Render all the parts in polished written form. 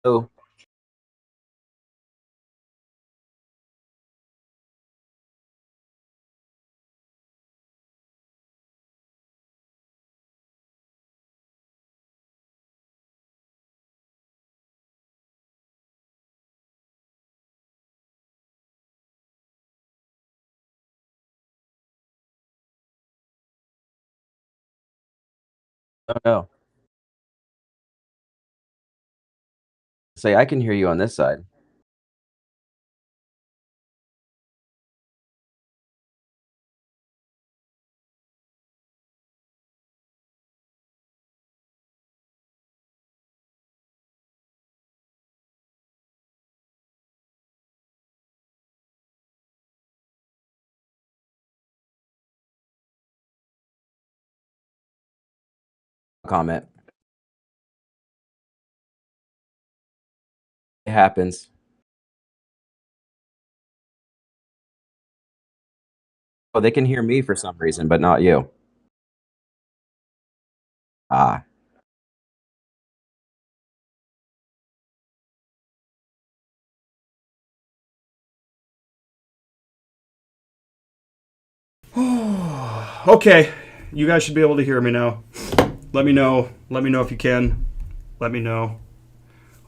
Oh, oh no. Say, I can hear you on this side. Comment. It happens. Oh, they can hear me for some reason, but not you. Ah. Okay, you guys should be able to hear me now. Let me know. Let me know if you can. Let me know.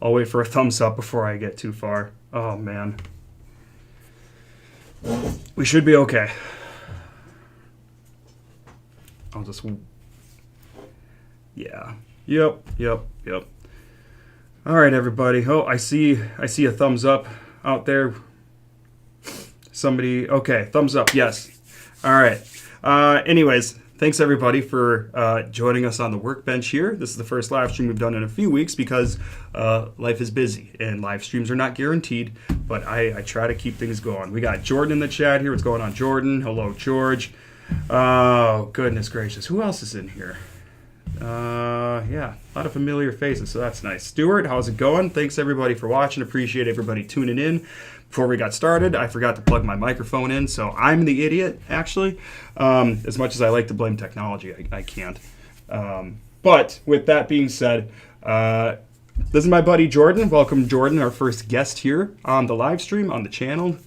I'll wait for a thumbs up before I get too far. Oh man. We should be okay. I'll just. Yeah. Yep. All right, everybody. Oh, I see a thumbs up out there. Somebody. Okay, thumbs up. Yes. All right. Anyways, thanks everybody for joining us on the workbench here. This is the first live stream we've done in a few weeks because life is busy and live streams are not guaranteed, but I try to keep things going. We got Jordan in the chat here. What's going on, Jordan? Hello, George. Oh, goodness gracious. Who else is in here? Yeah, a lot of familiar faces, so that's nice. Stuart, how's it going? Thanks everybody for watching. Appreciate everybody tuning in. Before we got started, I forgot to plug my microphone in, so I'm the idiot, actually. As much as I like to blame technology, I can't. But with that being said, this is my buddy Jordan. Welcome, Jordan, our first guest here on the live stream, on the channel.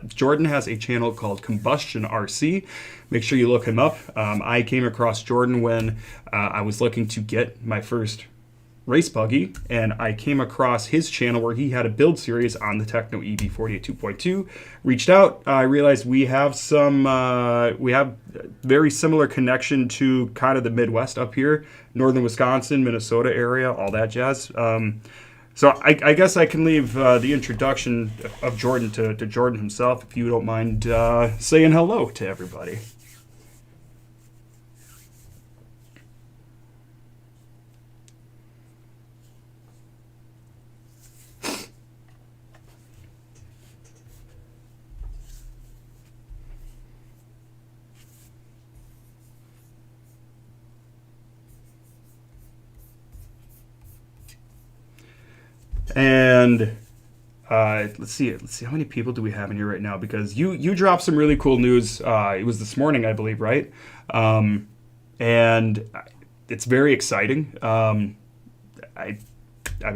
Jordan has a channel called Combustion RC. Make sure you look him up. I came across Jordan when I was looking to get my first race buggy, and I came across his channel where he had a build series on the Tekno EB48 2.2. Reached out. I realized we have very similar connection to kind of the Midwest up here, northern Wisconsin, Minnesota area, all that jazz. So I guess I can leave the introduction of Jordan to Jordan himself, if you don't mind saying hello to everybody. And let's see how many people do we have in here right now, because you dropped some really cool news. It was this morning, I believe, right? And it's very exciting. I mean,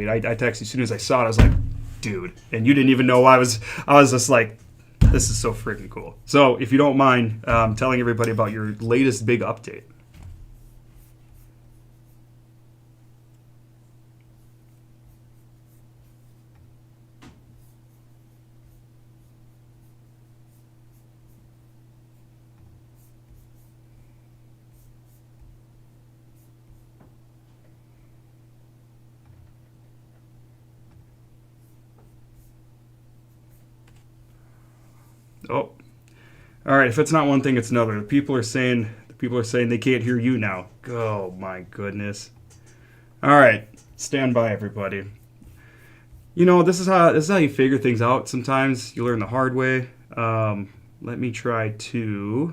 I texted you as soon as I saw it. I was like, dude, and you didn't even know I was just like, this is so freaking cool. So if you don't mind telling everybody about your latest big update. Oh, all right. If it's not one thing, it's another. The people are saying they can't hear you now. Oh my goodness. All right, stand by, everybody. This is how you figure things out. Sometimes you learn the hard way. Let me try to.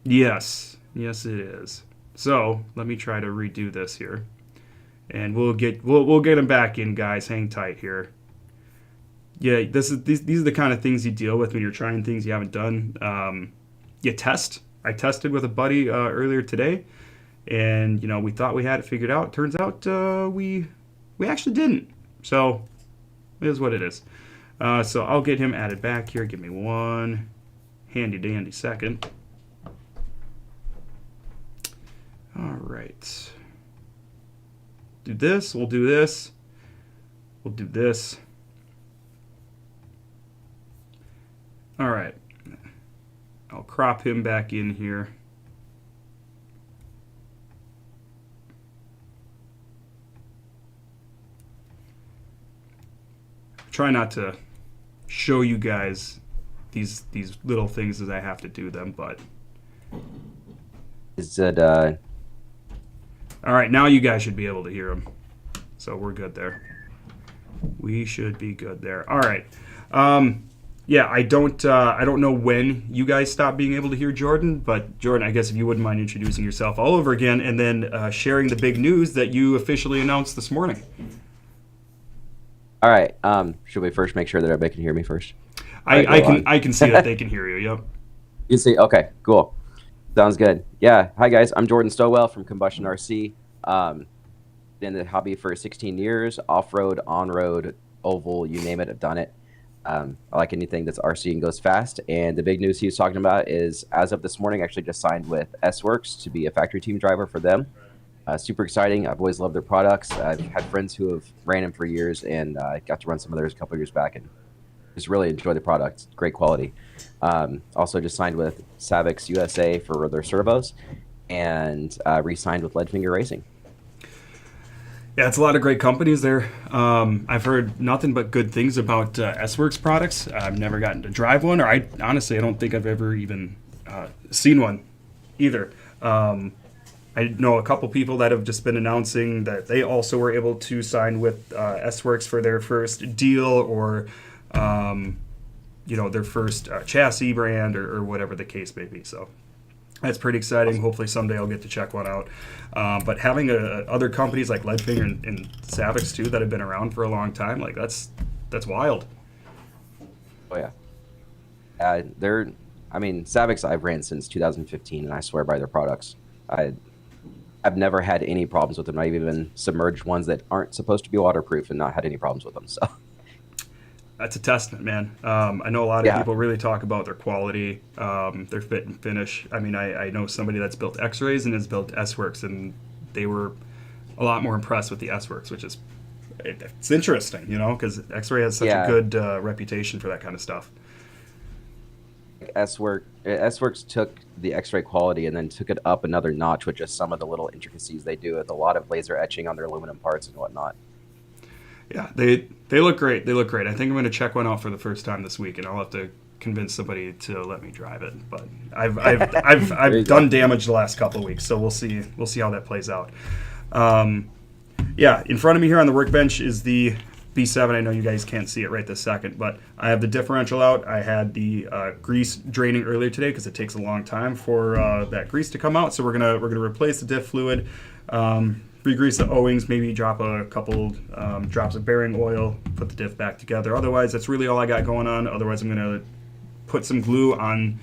Yes, it is. So let me try to redo this here, and we'll get him back in, guys. Hang tight here. Yeah, these are the kind of things you deal with when you're trying things you haven't done. You test. I tested with a buddy earlier today, and you know, we thought we had it figured out. Turns out we actually didn't. So it is what it is. So I'll get him added back here. Give me one handy dandy second. All right. Do this. We'll do this. We'll do this. All right. I'll crop him back in here. Try not to show you guys these little things as I have to do them, but Is it all right, now you guys should be able to hear them. So we're good there. We should be good there. All right. Yeah, I don't know when you guys stop being able to hear Jordan, but Jordan, I guess if you wouldn't mind introducing yourself all over again and then sharing the big news that you officially announced this morning. all right? Should we first make sure that everybody can hear me first? I can see that they can hear you. Yep. You see? Okay, cool. Sounds good. Yeah. Hi guys, I'm Jordan Stowell from Combustion RC. Been in the hobby for 16 years. Off-road, on-road, oval, you name it, I've done it. I like anything that's RC and goes fast. And the big news he was talking about is, as of this morning, I actually just signed with Sworkz to be a factory team driver for them. Super exciting. I've always loved their products. I've had friends who have ran them for years, and got to run some of theirs a couple of years back, and just really enjoy the product. Great quality. Also just signed with Sworkz USA for their servos, and re-signed with Leadfinger Racing. Yeah, it's a lot of great companies there. I've heard nothing but good things about Sworkz products. I've never gotten to drive one, or I don't think I've ever even seen one either. I know a couple people that have just been announcing that they also were able to sign with Sworkz for their first deal, or their first chassis brand, or whatever the case may be. So that's pretty exciting. Hopefully someday I'll get to check one out. But having other companies like Leadfinger and Sworkz too that have been around for a long time, like that's wild. Oh yeah. Sworkz I've ran since 2015, and I swear by their products. I've never had any problems with them. I've even submerged ones that aren't supposed to be waterproof and not had any problems with them. So that's a testament, man. I know a lot of people really talk about their quality, their fit and finish. I mean, I know somebody that's built X-Rays and has built Sworkz, and they were a lot more impressed with the Sworkz, which is it's interesting, because X-Ray has such a good reputation for that kind of stuff. Sworkz took the X-ray quality and then took it up another notch with just some of the little intricacies they do with a lot of laser etching on their aluminum parts and whatnot. Yeah, they look great. They look great. I think I'm going to check one out for the first time this week, and I'll have to convince somebody to let me drive it. But I've done damage the last couple of weeks, so we'll see how that plays out. In front of me here on the workbench is the B7. I know you guys can't see it right this second, but I have the differential out. I had the grease draining earlier today because it takes a long time for that grease to come out. So we're gonna replace the diff fluid, re-grease the O-rings, maybe drop a couple drops of bearing oil, put the diff back together. Otherwise, that's really all I got going on. Otherwise, I'm gonna put some glue on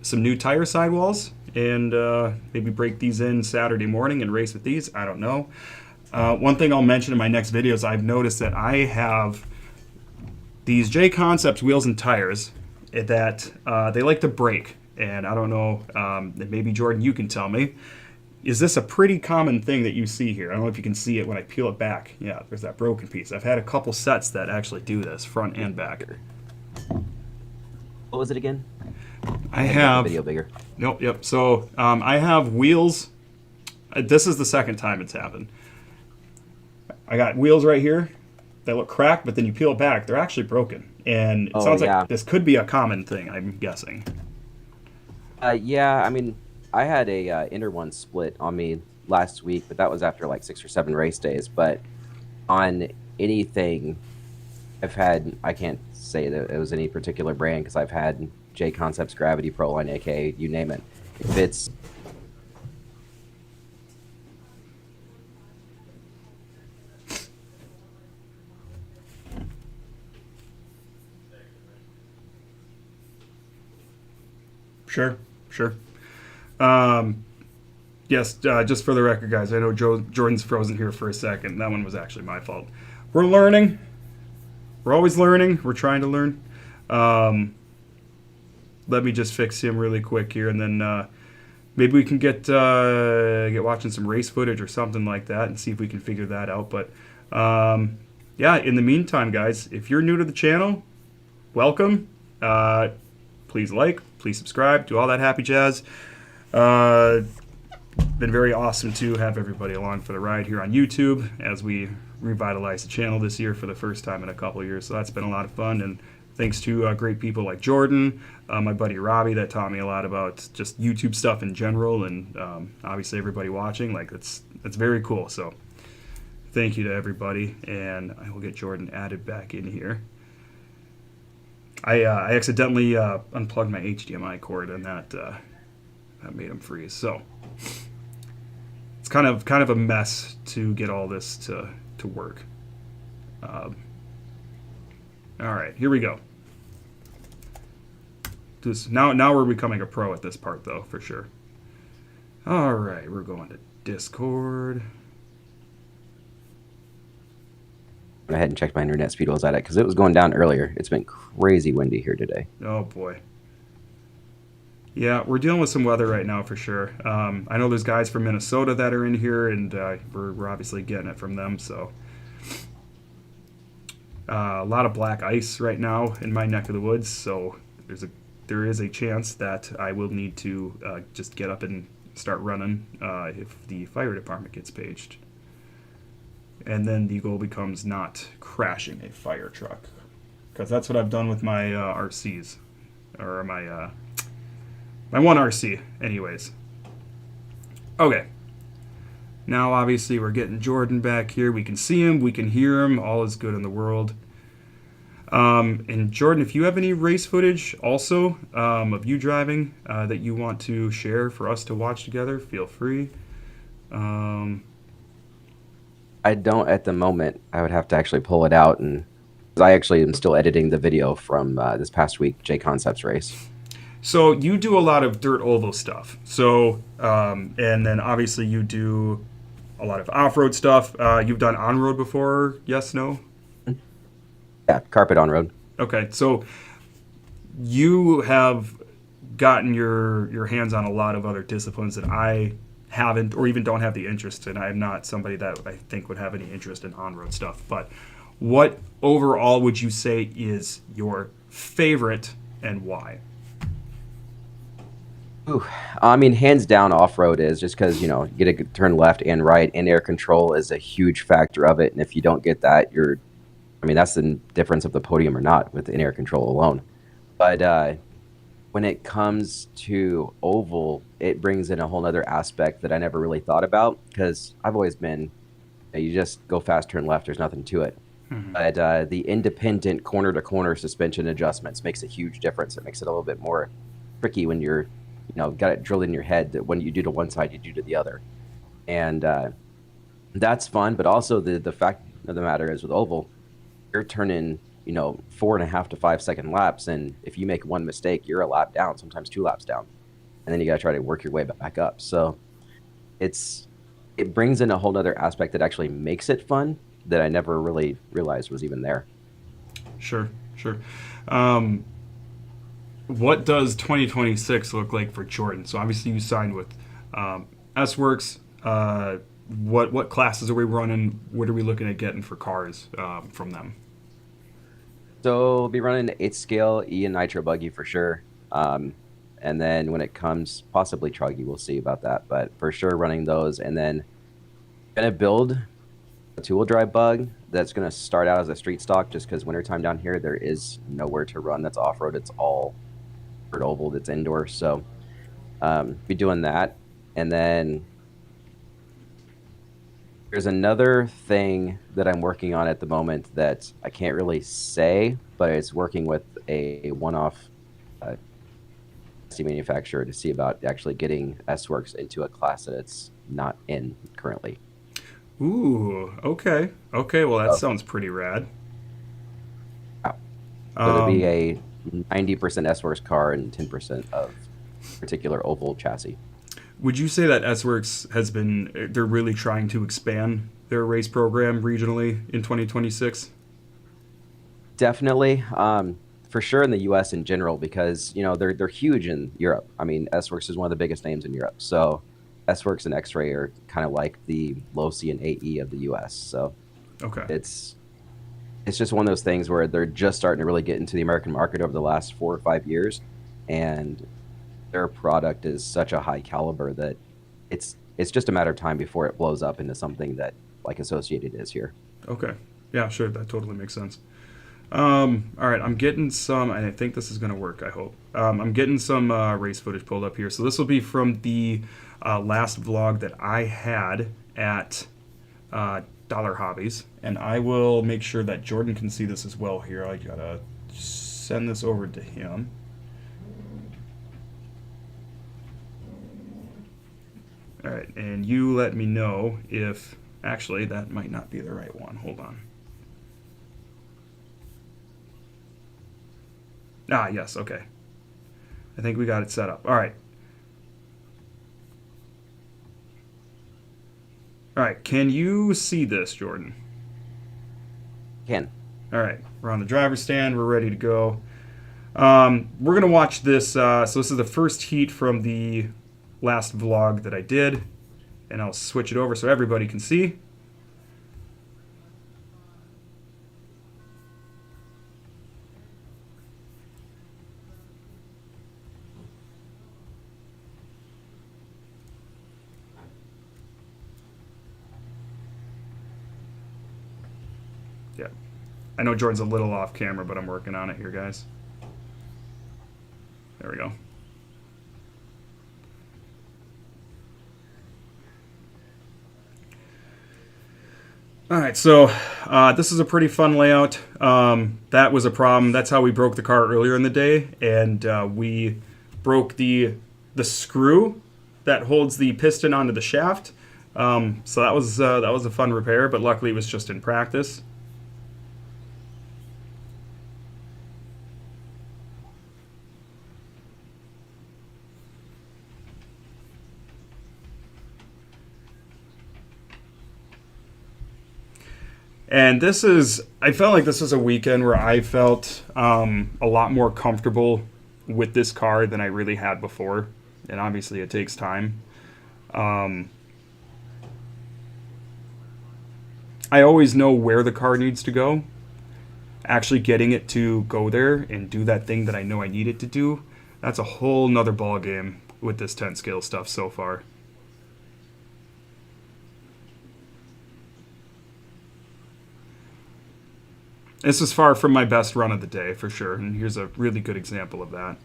some new tire sidewalls and maybe break these in Saturday morning and race with these. I don't know. One thing I'll mention in my next video is I've noticed that I have these J Concepts wheels and tires that they like to break. And I don't know, maybe Jordan, you can tell me. Is this a pretty common thing that you see here? I don't know if you can see it when I peel it back. Yeah, there's that broken piece. I've had a couple sets that actually do this, front and back. What was it again? I have... Video bigger. Nope, yep. So I have wheels. This is the second time it's happened. I got wheels right here that look cracked, but then you peel it back, they're actually broken. And it sounds like this could be a common thing, I'm guessing. Yeah, I mean, I had a inner one split on me last week, but that was after like 6 or 7 race days. But on anything I've had, I can't say that it was any particular brand because I've had J Concepts, Gravity, Proline, AK, you name it. If it's Sure. Yes, just for the record, guys, I know Jordan's frozen here for a second. That one was actually my fault. We're learning. We're always learning. We're trying to learn. Let me just fix him really quick here, and then maybe we can get watching some race footage or something like that and see if we can figure that out. But yeah, in the meantime, guys, if you're new to the channel, welcome. Please like, please subscribe, do all that happy jazz. Been very awesome to have everybody along for the ride here on YouTube as we revitalize the channel this year for the first time in a couple of years. So that's been a lot of fun, and thanks to great people like Jordan, my buddy Robbie that taught me a lot about just YouTube stuff in general, and obviously everybody watching. Like it's very cool. So thank you to everybody, and I will get Jordan added back in here. I accidentally unplugged my HDMI cord, and that made him freeze. So it's kind of a mess to get all this to work. All right, here we go. Now we're becoming a pro at this part, though, for sure. All right, we're going to Discord. I hadn't checked my internet speed while I was at it because it was going down earlier. It's been crazy windy here today. Oh boy. Yeah, we're dealing with some weather right now for sure. I know there's guys from Minnesota that are in here, and we're obviously getting it from them. So a lot of black ice right now in my neck of the woods. So there is a chance that I will need to just get up and start running if the fire department gets paged. And then the goal becomes not crashing a fire truck, because that's what I've done with my RCs, or my one RC, anyways. Okay. Now, obviously, we're getting Jordan back here. We can see him, we can hear him. All is good in the world. And Jordan, if you have any race footage also of you driving that you want to share for us to watch together, feel free. I don't at the moment. I would have to actually pull it out, and I actually am still editing the video from this past week, J Concepts race. So you do a lot of dirt oval stuff. So and then obviously you do a lot of off-road stuff. You've done on-road before, yes, no? Yeah, carpet on-road. Okay, so you have gotten your hands on a lot of other disciplines that I haven't, or even don't have the interest in. I'm not somebody that I think would have any interest in on-road stuff. But what overall would you say is your favorite, and why? Ooh, I mean, hands down, off-road is just because, you get to turn left and right, and air control is a huge factor of it. And if you don't get that, that's the difference of the podium or not with in-air control alone. But when it comes to oval, it brings in a whole other aspect that I never really thought about, because I've always been, you just go fast, turn left, there's nothing to it. Mm-hmm. But the independent corner-to-corner suspension adjustments makes a huge difference. It makes it a little bit more tricky when you're, got it drilled in your head that when you do to one side, you do to the other. And that's fun, but also the fact of the matter is with oval, you're turning 4.5 to 5 second laps, and if you make one mistake, you're a lap down, sometimes 2 laps down, and then you got to try to work your way back up. So it brings in a whole other aspect that actually makes it fun that I never really realized was even there. Sure. What does 2026 look like for Jordan? So obviously you signed with Sworkz. What classes are we running? What are we looking at getting for cars from them? So we'll be running 8th scale E and Nitro buggy for sure. And then when it comes, possibly Truggy, we'll see about that. But for sure running those. And then going to build a 2-wheel drive bug that's going to start out as a street stock, just because wintertime down here, there is nowhere to run that's off-road. It's all dirt oval that's indoor. So be doing that. And then there's another thing that I'm working on at the moment that I can't really say, but it's working with a one-off manufacturer to see about actually getting Sworkz into a class that it's not in currently. Ooh, okay. Well, that sounds pretty rad. So it'll be a 90% Sworkz car and 10% of particular oval chassis. Would you say that Sworkz has been, they're really trying to expand their race program regionally in 2026? Definitely, for sure in the U.S. in general, because they're huge in Europe. I mean, Sworkz is one of the biggest names in Europe. So Sworkz and X-Ray are kind of like the Losi and AE of the U.S. So Okay. it's just one of those things where they're just starting to really get into the American market over the last 4 or 5 years, and their product is such a high caliber that it's just a matter of time before it blows up into something that like Associated is here. Okay. Yeah, sure. That totally makes sense. All right, I'm getting some, and I think this is going to work, I hope. I'm getting some race footage pulled up here. So this will be from the last vlog that I had at Dollar Hobbies, and I will make sure that Jordan can see this as well here. I got to send this over to him. All right, and you let me know if, actually, that might not be the right one. Hold on. Ah, yes, okay. I think we got it set up. All right. All right, can you see this, Jordan? Can. All right, we're on the driver's stand. We're ready to go. We're going to watch this. So this is the first heat from the last vlog that I did. And I'll switch it over so everybody can see. Yeah. I know Jordan's a little off camera, but I'm working on it here, guys. There we go. All right, so this is a pretty fun layout. That was a problem. That's how we broke the car earlier in the day, and we broke the screw that holds the piston onto the shaft. So that was a fun repair, but luckily it was just in practice. And I felt like this was a weekend where I felt a lot more comfortable with this car than I really had before. And obviously it takes time. I always know where the car needs to go. Actually getting it to go there and do that thing that I know I need it to do, that's a whole nother ball game with this 10 scale stuff so far. This is far from my best run of the day, for sure, and here's a really good example of that.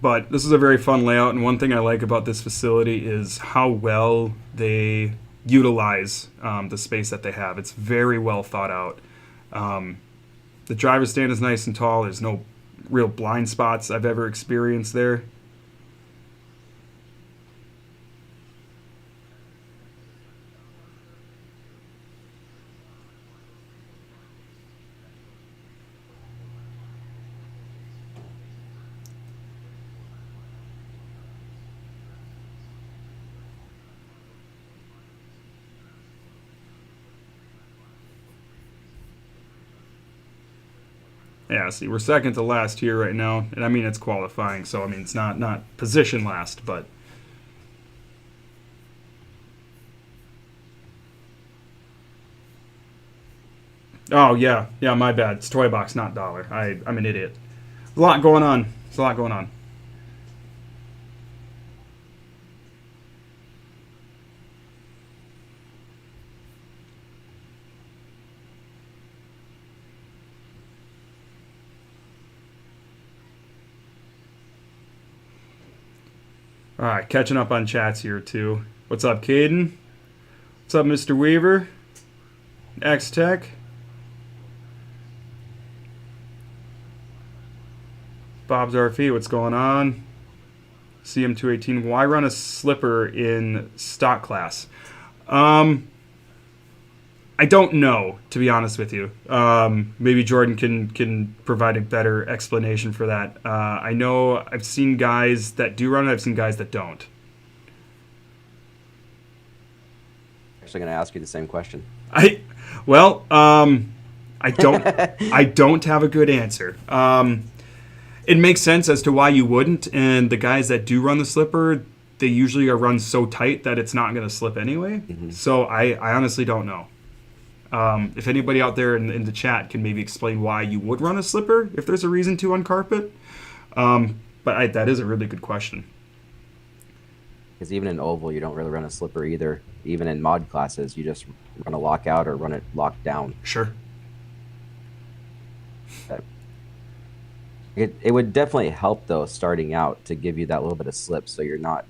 But this is a very fun layout, and one thing I like about this facility is how well they utilize the space that they have. It's very well thought out. The driver's stand is nice and tall. There's no real blind spots I've ever experienced there. Yeah, see, we're second to last here right now, and I mean it's qualifying, so I mean it's not position last, but oh yeah, my bad. It's Toy Box, not Dollar. I'm an idiot. There's a lot going on. There's a lot going on. All right, catching up on chats here too. What's up, Caden? What's up, Mr. Weaver? X-Tech? Bob's RFE, what's going on? CM218, why run a slipper in stock class? I I don't know, to be honest with you. Maybe Jordan can provide a better explanation for that. I know I've seen guys that do run it. I've seen guys that don't. Actually, going to ask you the same question. I don't I don't have a good answer. It makes sense as to why you wouldn't, and the guys that do run the slipper, they usually are run so tight that it's not going to slip anyway. Mm-hmm. So I honestly don't know. If anybody out there in the chat can maybe explain why you would run a slipper, if there's a reason to on carpet. But that is a really good question. Because even in oval, you don't really run a slipper either. Even in mod classes, you just run a lockout or run it locked down. Sure. It would definitely help, though, starting out to give you that little bit of slip so you're not...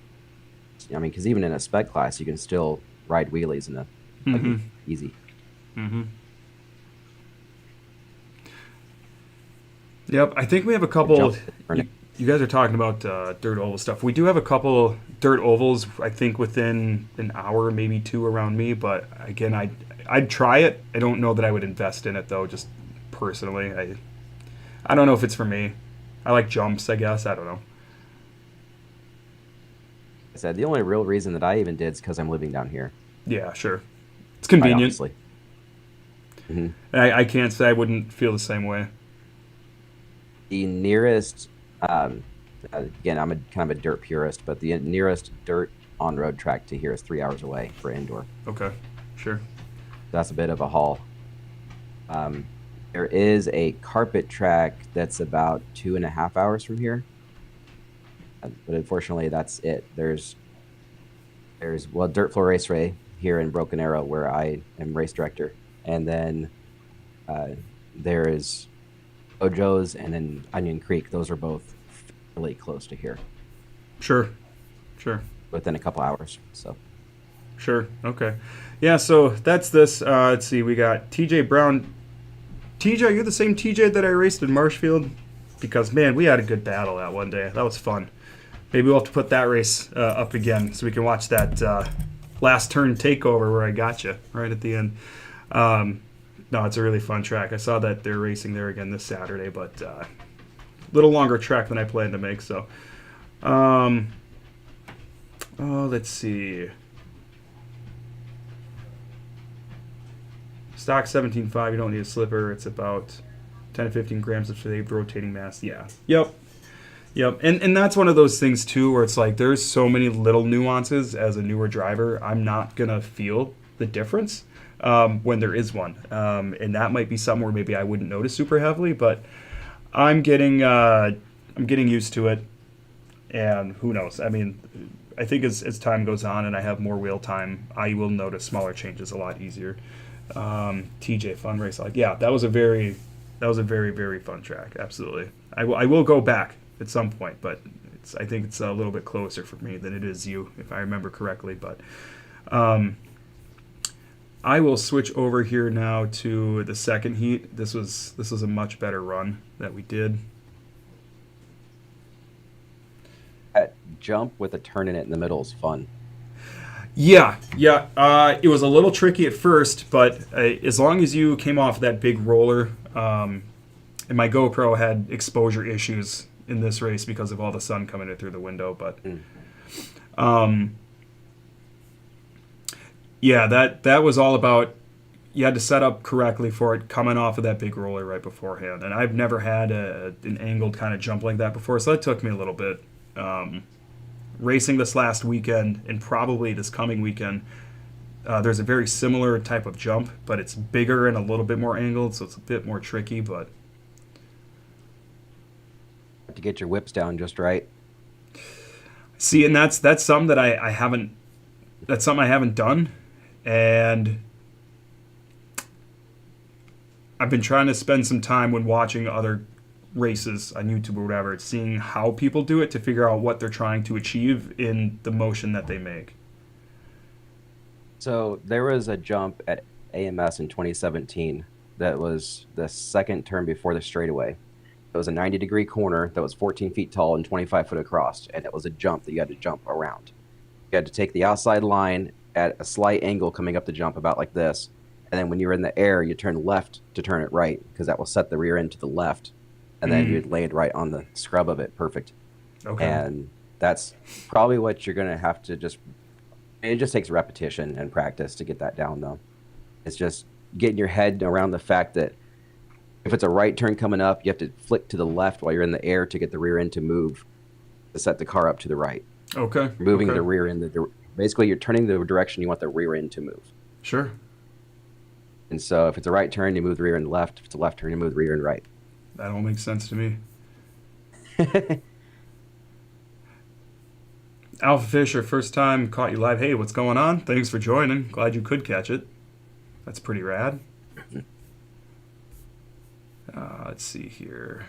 I mean, because even in a spec class, you can still ride wheelies in a easy. Mm-hmm. Yep, I think we have a couple... You guys are talking about dirt oval stuff. We do have a couple dirt ovals, I think, within an hour, maybe two around me. But again, I'd try it. I don't know that I would invest in it, though, just personally. I don't know if it's for me. I like jumps, I guess. I don't know. I said the only real reason that I even did is because I'm living down here. Yeah, sure. It's convenient. Honestly. Mm-hmm. I can't say I wouldn't feel the same way. The nearest... again, I'm kind of a dirt purist, but the nearest dirt on-road track to here is 3 hours away for indoor. Okay, sure. That's a bit of a haul. There is a carpet track that's about 2.5 hours from here, but unfortunately, that's it. There's Dirt Floor Raceway here in Broken Arrow, where I am race director, and then there is Ojo's and then Onion Creek. Those are both really close to here. Sure. Within a couple hours. So. Sure. Okay. Yeah. So that's this. Let's see. We got TJ Brown. TJ, are you the same TJ that I raced in Marshfield? Because man, we had a good battle that one day. That was fun. Maybe we'll have to put that race up again so we can watch that last turn takeover where I got you right at the end. No, it's a really fun track. I saw that they're racing there again this Saturday, but a little longer track than I planned to make. So, let's see. Stock 17.5, you don't need a slipper. It's about 10 to 15 grams of saved rotating mass. Yeah. Yep. And that's one of those things, too, where it's like there's so many little nuances as a newer driver. I'm not going to feel the difference when there is one. And that might be something where maybe I wouldn't notice super heavily, but I'm getting used to it. And who knows? I mean, I think as time goes on and I have more wheel time, I will notice smaller changes a lot easier. TJ Fun Race, like, yeah, that was a very, very fun track. Absolutely. I will go back at some point, but I think it's a little bit closer for me than it is you, if I remember correctly. But I will switch over here now to the second heat. This was a much better run that we did. That jump with a turn in it in the middle is fun. Yeah. It was a little tricky at first, but as long as you came off that big roller, and my GoPro had exposure issues in this race because of all the sun coming in through the window, but yeah, that was all about, you had to set up correctly for it coming off of that big roller right beforehand, and I've never had an angled kind of jump like that before, so that took me a little bit. Racing this last weekend and probably this coming weekend, there's a very similar type of jump, but it's bigger and a little bit more angled, so it's a bit more tricky. But to get your whips down just right. See, and that's something that I haven't. That's something I haven't done, and I've been trying to spend some time when watching other races on YouTube or whatever, seeing how people do it to figure out what they're trying to achieve in the motion that they make. So there was a jump at AMS in 2017 that was the second turn before the straightaway. It was a 90-degree corner that was 14 feet tall and 25 foot across, and it was a jump that you had to jump around. You had to take the outside line at a slight angle coming up the jump about like this, and then when you're in the air, you turn left to turn it right, because that will set the rear end to the left, and then you'd lay it right on the scrub of it. Perfect. Okay. And that's probably what you're going to have to it just takes repetition and practice to get that down, though. It's just getting your head around the fact that if it's a right turn coming up, you have to flick to the left while you're in the air to get the rear end to move, to set the car up to the right. Okay. Moving the rear end. Basically, you're turning the direction you want the rear end to move. Sure. And so if it's a right turn, you move the rear end left. If it's a left turn, you move the rear end right. That all makes sense to me. Alpha Fisher, first time caught you live. Hey, what's going on? Thanks for joining. Glad you could catch it. That's pretty rad. Let's see here.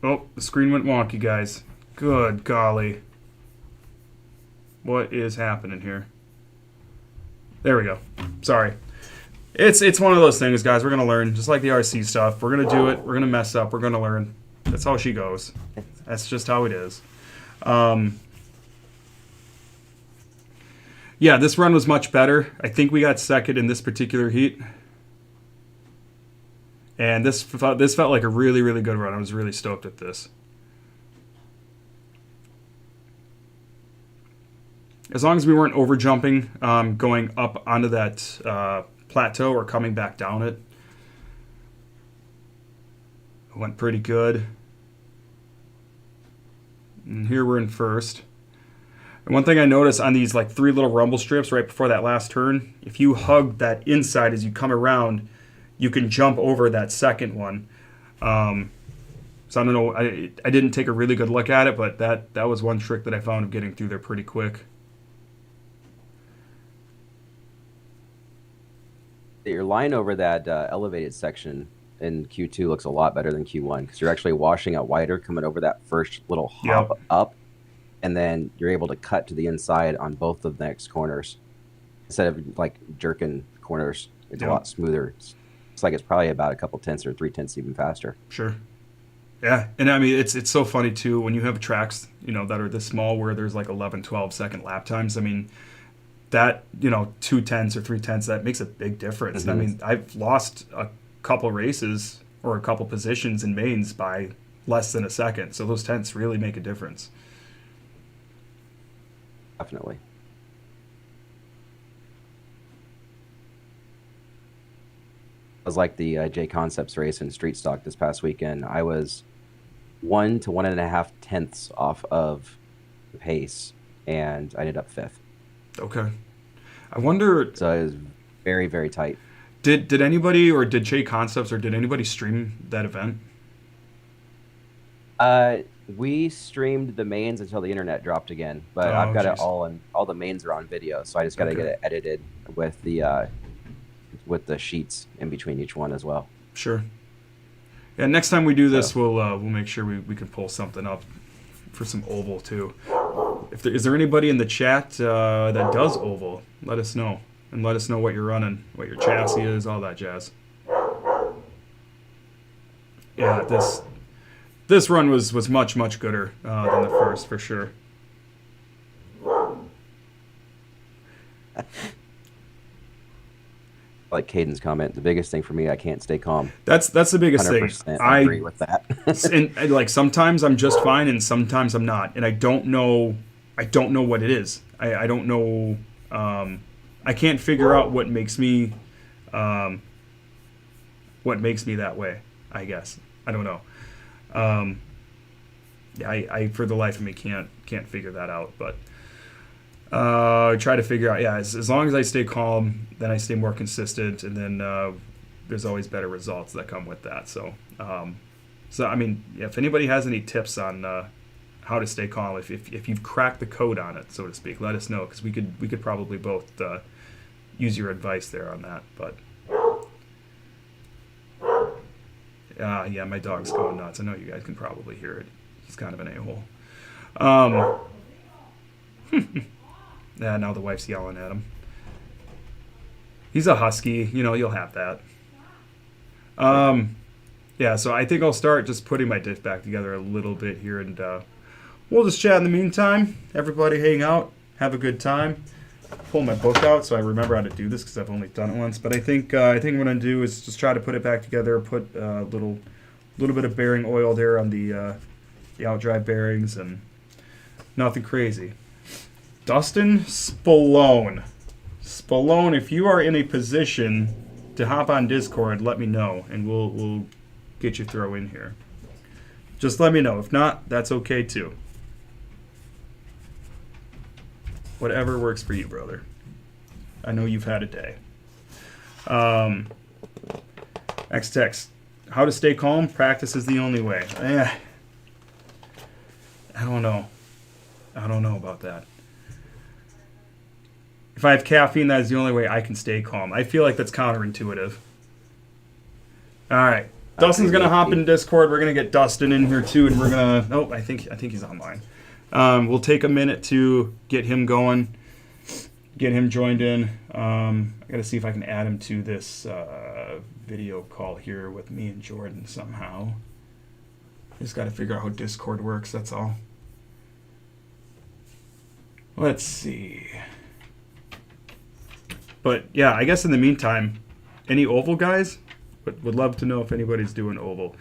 Oh, the screen went wonky, guys. Good golly. What is happening here? There we go. Sorry. It's one of those things, guys. We're going to learn. Just like the RC stuff. We're going to do it. We're going to mess up. We're going to learn. That's how she goes. That's just how it is. Yeah, this run was much better. I think we got second in this particular heat. And this felt like a really, really good run. I was really stoked at this. As long as we weren't over jumping, going up onto that plateau or coming back down it. It went pretty good. And here we're in first. And one thing I noticed on these like 3 little rumble strips right before that last turn, if you hug that inside as you come around, you can jump over that second one. So I don't know. I didn't take a really good look at it, but that was one trick that I found of getting through there pretty quick. Your line over that elevated section in Q2 looks a lot better than Q1, because you're actually washing out wider coming over that first little hop up, and then you're able to cut to the inside on both of the next corners instead of like jerking corners. It's a lot smoother. It's like it's probably about a couple tenths or 3 tenths even faster. Sure. Yeah, and I mean it's so funny too when you have tracks that are this small where there's like 11, 12 second lap times. I mean that 2 tenths or 3 tenths, that makes a big difference. Mm-hmm. I mean I've lost a couple races or a couple positions in mains by less than a second, so those tenths really make a difference. Definitely. Was like the J Concepts race in Street Stock this past weekend. I was 1 to 1.5 tenths off of the pace, and I ended up 5th. Okay. I wonder. So it was very, very tight. Did anybody, or did J Concepts, or did anybody stream that event? We streamed the mains until the internet dropped again, but I've got it all the mains are on video, so I just got to get it edited with the sheets in between each one as well. Sure. Yeah, next time we do this, we'll make sure we can pull something up for some oval too. Is there anybody in the chat that does oval? Let us know, and let us know what you're running, what your chassis is, all that jazz. Yeah, this run was much gooder than the first, for sure. Like Caden's comment, the biggest thing for me, I can't stay calm. That's the biggest thing. I agree with that. And like sometimes I'm just fine, and sometimes I'm not, and I don't know what it is. I don't know. I can't figure out what makes me that way. I guess I don't know. Yeah, I for the life of me can't figure that out, but. Try to figure out, as long as I stay calm, then I stay more consistent, and then there's always better results that come with that. So I mean, if anybody has any tips on how to stay calm, if you've cracked the code on it, so to speak, let us know, because we could probably both use your advice there on that. But yeah, my dog's going nuts. I know you guys can probably hear it. He's kind of an a-hole. Now the wife's yelling at him. He's a husky, you know, you'll have that. Yeah, so I think I'll start just putting my diff back together a little bit here, and we'll just chat in the meantime. Everybody hang out, have a good time. Pull my book out so I remember how to do this because I've only done it once. But I think what I'm gonna do is just try to put it back together. Put a little bit of bearing oil there on the outdrive bearings, and nothing crazy. Dustin Spallone. Spallone, if you are in a position to hop on Discord, let me know, and we'll get you throw in here. Just let me know. If not, that's okay too. Whatever works for you, brother. I know you've had a day. X-Tex, how to stay calm? Practice is the only way. I don't know. I don't know about that. If I have caffeine, that is the only way I can stay calm. I feel like that's counterintuitive. All right. Dustin's going to hop in Discord. We're going to get Dustin in here too, and we're going to... Oh, I think he's online. We'll take a minute to get him going, get him joined in. I got to see if I can add him to this video call here with me and Jordan somehow. Just got to figure out how Discord works, that's all. Let's see. But yeah, I guess in the meantime, any oval guys? Would love to know if anybody's doing oval.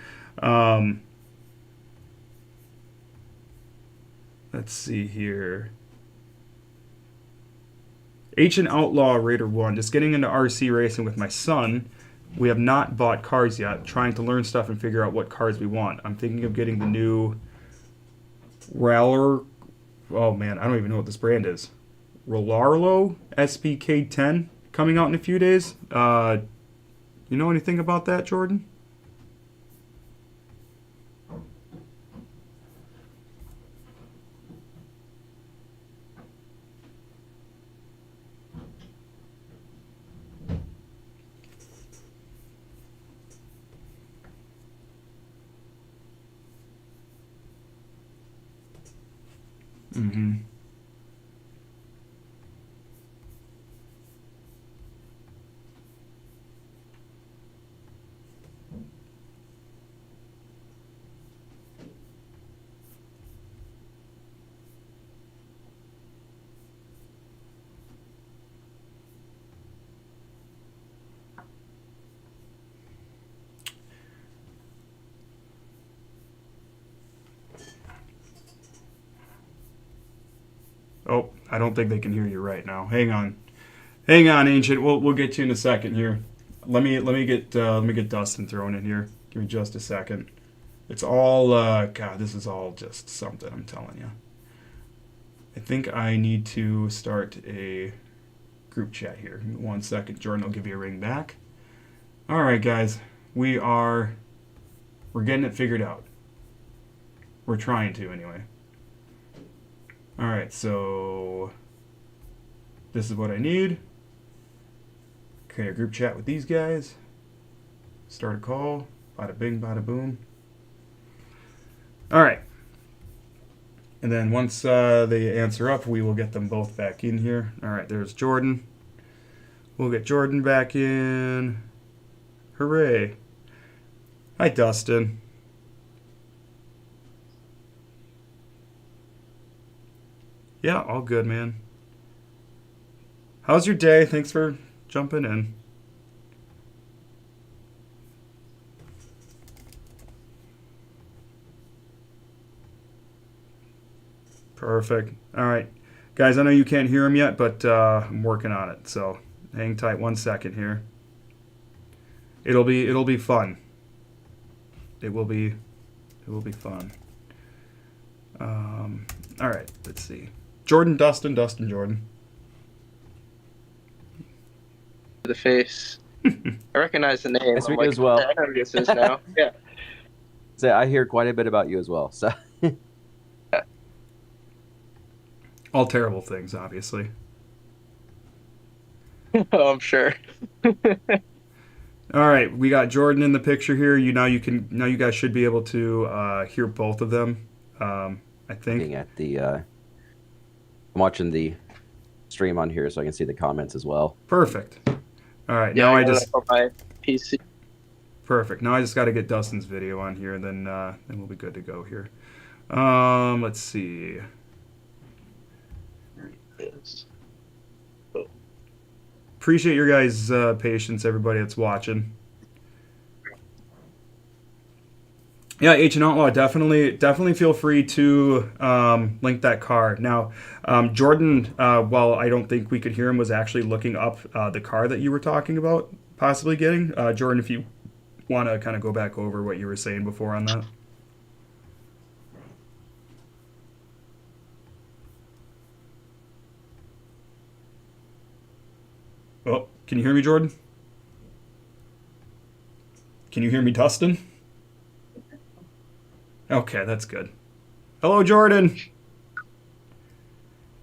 Let's see here. Ancient Outlaw Raider 1. Just getting into RC racing with my son. We have not bought cars yet. Trying to learn stuff and figure out what cars we want. I'm thinking of getting the new Raller. Oh man, I don't even know what this brand is. Rollarlo SPK10 coming out in a few days. You know anything about that, Jordan? Mm-hmm. Oh, I don't think they can hear you right now. Hang on, Ancient. We'll get you in a second here. Let me get Dustin thrown in here. Give me just a second. It's all God. This is all just something. I'm telling you. I think I need to start a group chat here. Give me 1 second. Jordan will give you a ring back. All right, guys. We're getting it figured out. We're trying to anyway. All right, so this is what I need. Create a group chat with these guys. Start a call. Bada bing, bada boom. All right. And then once they answer up, we will get them both back in here. All right, there's Jordan. We'll get Jordan back in. Hooray. Hi, Dustin. Yeah, all good, man. How's your day? Thanks for jumping in. Perfect. All right. Guys, I know you can't hear him yet, but I'm working on it. So hang tight 1 second here. It'll be fun. It will be fun. All right, let's see. Jordan, Dustin, Jordan. The face. I recognize the name. Nice to meet you as well. I know who this is now. Yeah. So I hear quite a bit about you as well. So All terrible things, obviously. Oh, I'm sure. All right, we got Jordan in the picture here. You guys should be able to hear both of them. I think. looking at the I'm watching the stream on here so I can see the comments as well. Perfect. All right, Yeah, now I I got just it on my PC. perfect. Now I just got to get Dustin's video on here, and then we'll be good to go here. Let's see. Yes. Appreciate your guys' patience, everybody that's watching. Yeah, H and Outlaw, definitely feel free to link that car. Now, Jordan, while I don't think we could hear him, was actually looking up the car that you were talking about possibly getting. Jordan, if you want to kind of go back over what you were saying before on that. Oh, can you hear me, Jordan? Can you hear me, Dustin? Okay, that's good. Hello, Jordan.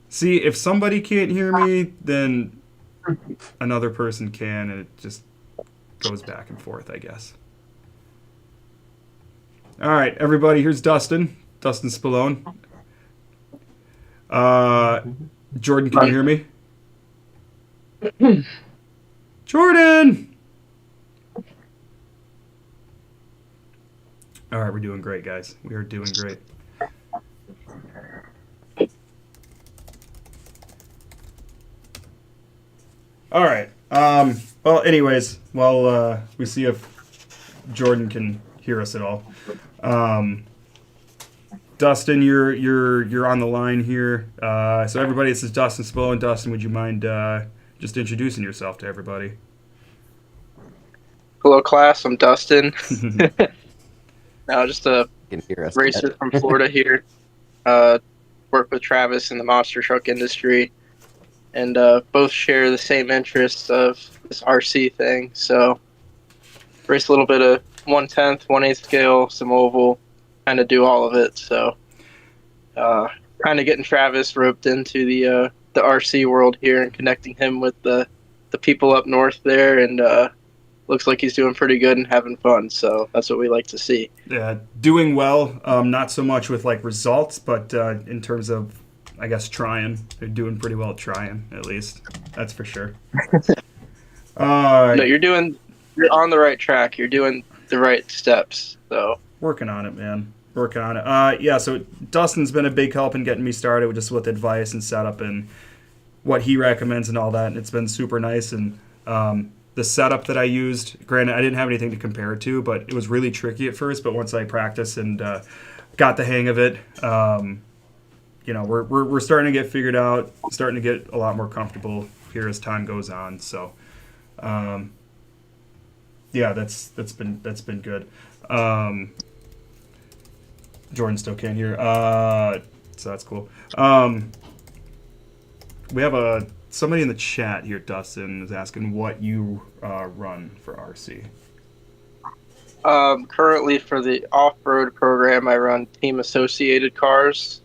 See, if somebody can't hear me, then another person can, and it just goes back and forth, I guess. All right, everybody, here's Dustin Spallone. Jordan, can you hear me? Jordan! All right, we're doing great, guys. We are doing great. All right. Well, anyways, while we see if Jordan can hear us at all. Dustin, you're on the line here. So everybody, this is Dustin Spallone. Dustin, would you mind just introducing yourself to everybody? Hello, class. I'm Dustin. Now, just a You can hear us. racer from Florida here. Work with Travis in the monster truck industry, and both share the same interests of this RC thing. So, race a little bit of 1/10, 1/8 scale, some oval, kind of do all of it. So, kind of getting Travis roped into the RC world here and connecting him with the people up north there, and looks like he's doing pretty good and having fun. So that's what we like to see. Yeah, doing well. Not so much with like results, but in terms of, I guess, trying. They're doing pretty well trying, at least. That's for sure. No, you're on the right track. You're doing the right steps. So working on it, man. Working on it. Yeah, so Dustin's been a big help in getting me started just with advice and setup and what he recommends and all that. And it's been super nice. And the setup that I used, granted, I didn't have anything to compare it to, but it was really tricky at first. But once I practiced and got the hang of it, we're starting to get figured out, starting to get a lot more comfortable here as time goes on. So, yeah, that's been good. Jordan still can't hear, so that's cool. We have somebody in the chat here, Dustin, is asking what you run for RC. Currently for the off-road program, I run team associated cars.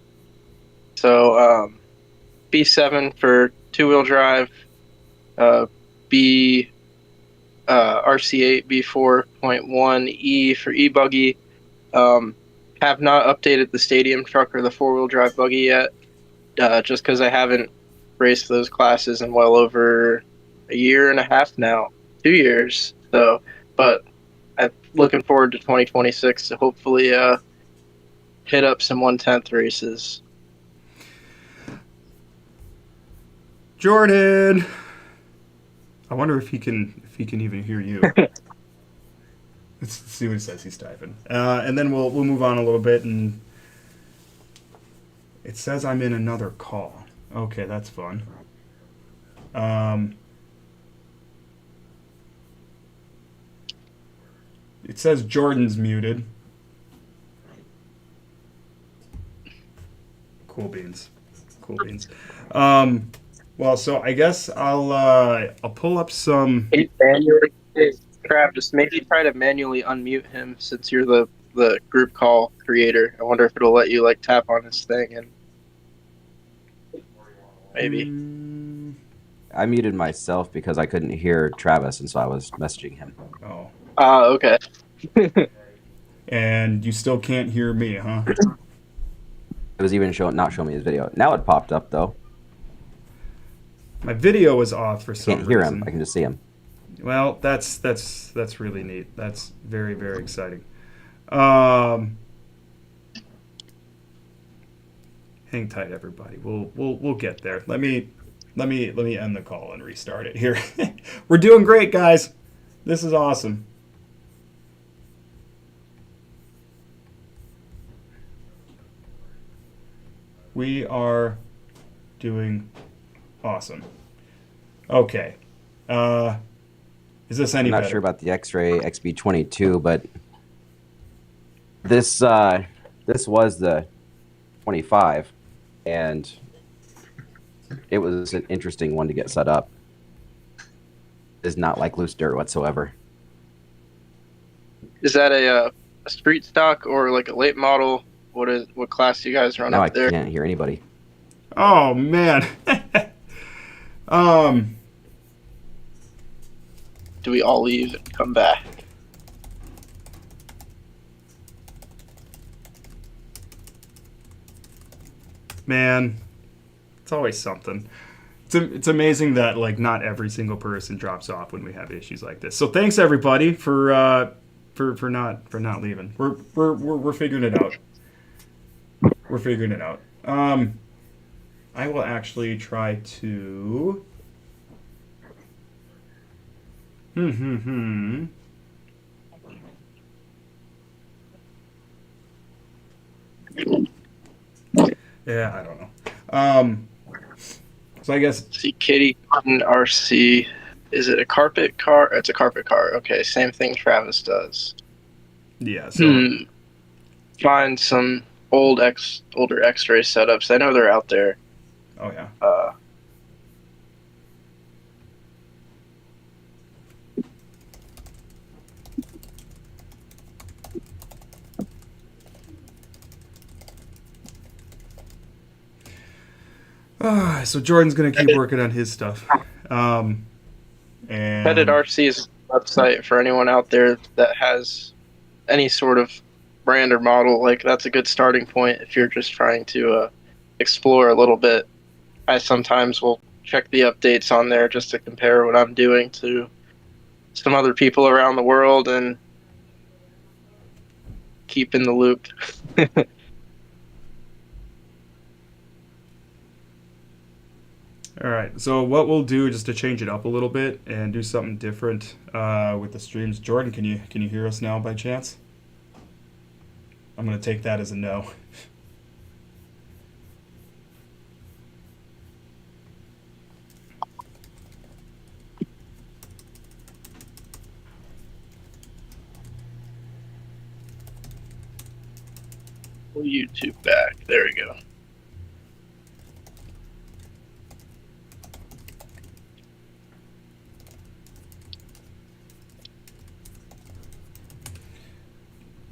So B7 for two-wheel drive, RC8 B4.1E for e-buggy. Have not updated the stadium truck or the four-wheel drive buggy yet, just because I haven't raced those classes in well over a year and a half now, 2 years. So, but I'm looking forward to 2026 to hopefully hit up some 1/10 races. Jordan, I wonder if he can even hear you. Let's see what he says. He's typing, and then we'll move on a little bit. And it says I'm in another call. Okay, that's fun. It says Jordan's muted. Cool beans. Cool beans. Well, so I guess I'll pull up some. Trav, just maybe try to manually unmute him since you're the group call creator. I wonder if it'll let you like tap on his thing and maybe. I muted myself because I couldn't hear Travis, and so I was messaging him. Oh. Okay. And you still can't hear me, huh? It was even not showing me his video. Now it popped up though. My video was off for some Can't hear reason. him. I can just see him. Well, that's really neat. That's very, very exciting. Hang tight, everybody. We'll get there. Let me end the call and restart it here. We're doing great, guys. This is awesome. We are doing awesome. Okay. Is this any I'm not better? sure about the X-Ray XB22, but this was the 25, and it was an interesting one to get set up. It's not like loose dirt whatsoever. Is that a street stock or like a late model? What class do you guys run Now I up there? can't hear anybody. Oh man. Do we all leave and come back? Man, it's always something. It's amazing that like not every single person drops off when we have issues like this. So thanks everybody for not leaving. We're figuring it out. We're figuring it out. I will actually try to. Yeah, I don't know. So I guess See, Kitty RC. Is it a carpet car? It's a carpet car. Okay, same thing Travis does. yeah. So Find some older X-ray setups. I know they're out there. oh yeah. So Jordan's gonna keep working on his stuff. And Headed RC is a website for anyone out there that has any sort of brand or model. Like, that's a good starting point if you're just trying to explore a little bit. I sometimes will check the updates on there just to compare what I'm doing to some other people around the world and keep in the loop. All right. So what we'll do, just to change it up a little bit and do something different with the streams. Jordan, can you hear us now by chance? I'm gonna take that as a no. YouTube back. There we go.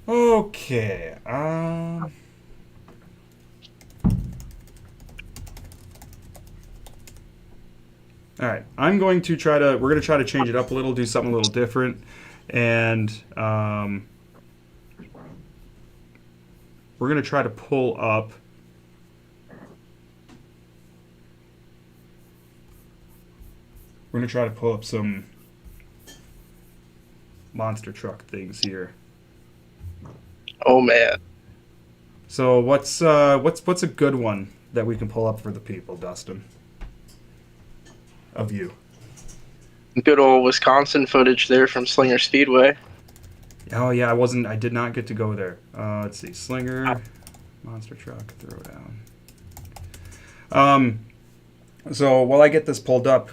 Okay. All right. We're going to try to change it up a little, do something a little different, and we're going to try to pull up. We're going to try to pull up some monster truck things here. Oh man. So what's a good one that we can pull up for the people, Dustin? Of you. Good old Wisconsin footage there from Slinger Speedway. Oh yeah, I did not get to go there. Let's see, Slinger, monster truck, throwdown. So while I get this pulled up,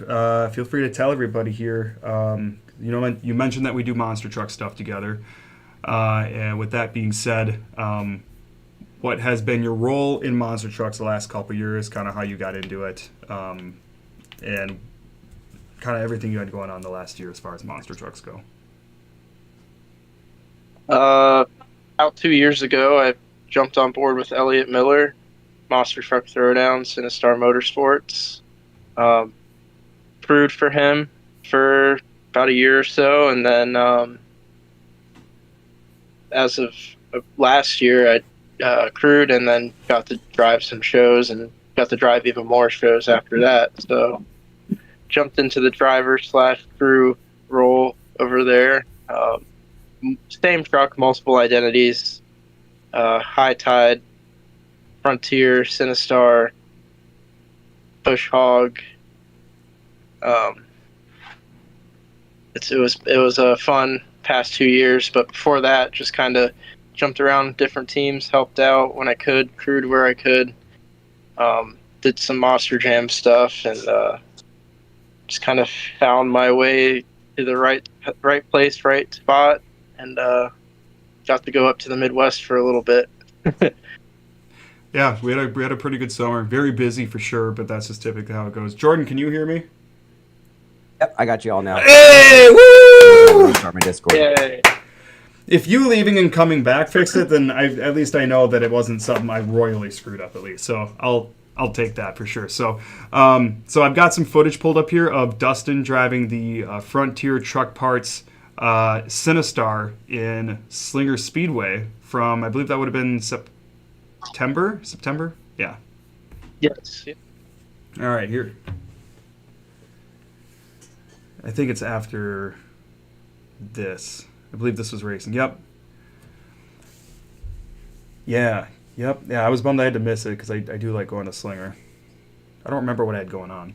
feel free to tell everybody here. You mentioned that we do monster truck stuff together. And with that being said, what has been your role in monster trucks the last couple of years? Kind of how you got into it, and kind of everything you had going on the last year as far as monster trucks go. About 2 years ago, I jumped on board with Elliot Miller, Monster Truck Throwdown, Sinistar Motorsports. Crewed for him for about a year or so, and then as of last year, I crewed and then got to drive some shows and got to drive even more shows after that. So jumped into the driver/crew role over there. Same truck, multiple identities. High Tide, Frontier, Sinistar, Push Hog. It was a fun past 2 years, but before that, just kind of jumped around different teams, helped out when I could, crewed where I could, did some Monster Jam stuff, and just kind of found my way to the right place, right spot, and got to go up to the Midwest for a little bit. Yeah, we had a pretty good summer. Very busy for sure, but that's just typically how it goes. Jordan, can you hear me? Yep, I got you all now. Hey, woo! Start my Discord. Yay. If you leaving and coming back fixed it, then at least I know that it wasn't something I royally screwed up, at least. So I'll take that for sure. So I've got some footage pulled up here of Dustin driving the Frontier Truck Parts Sinistar in Slinger Speedway from, I believe that would have been September? Yeah. Yes. All right, here. I think it's after this. I believe this was racing. Yep. Yeah. Yep. Yeah, I was bummed I had to miss it because I do like going to Slinger. I don't remember what I had going on.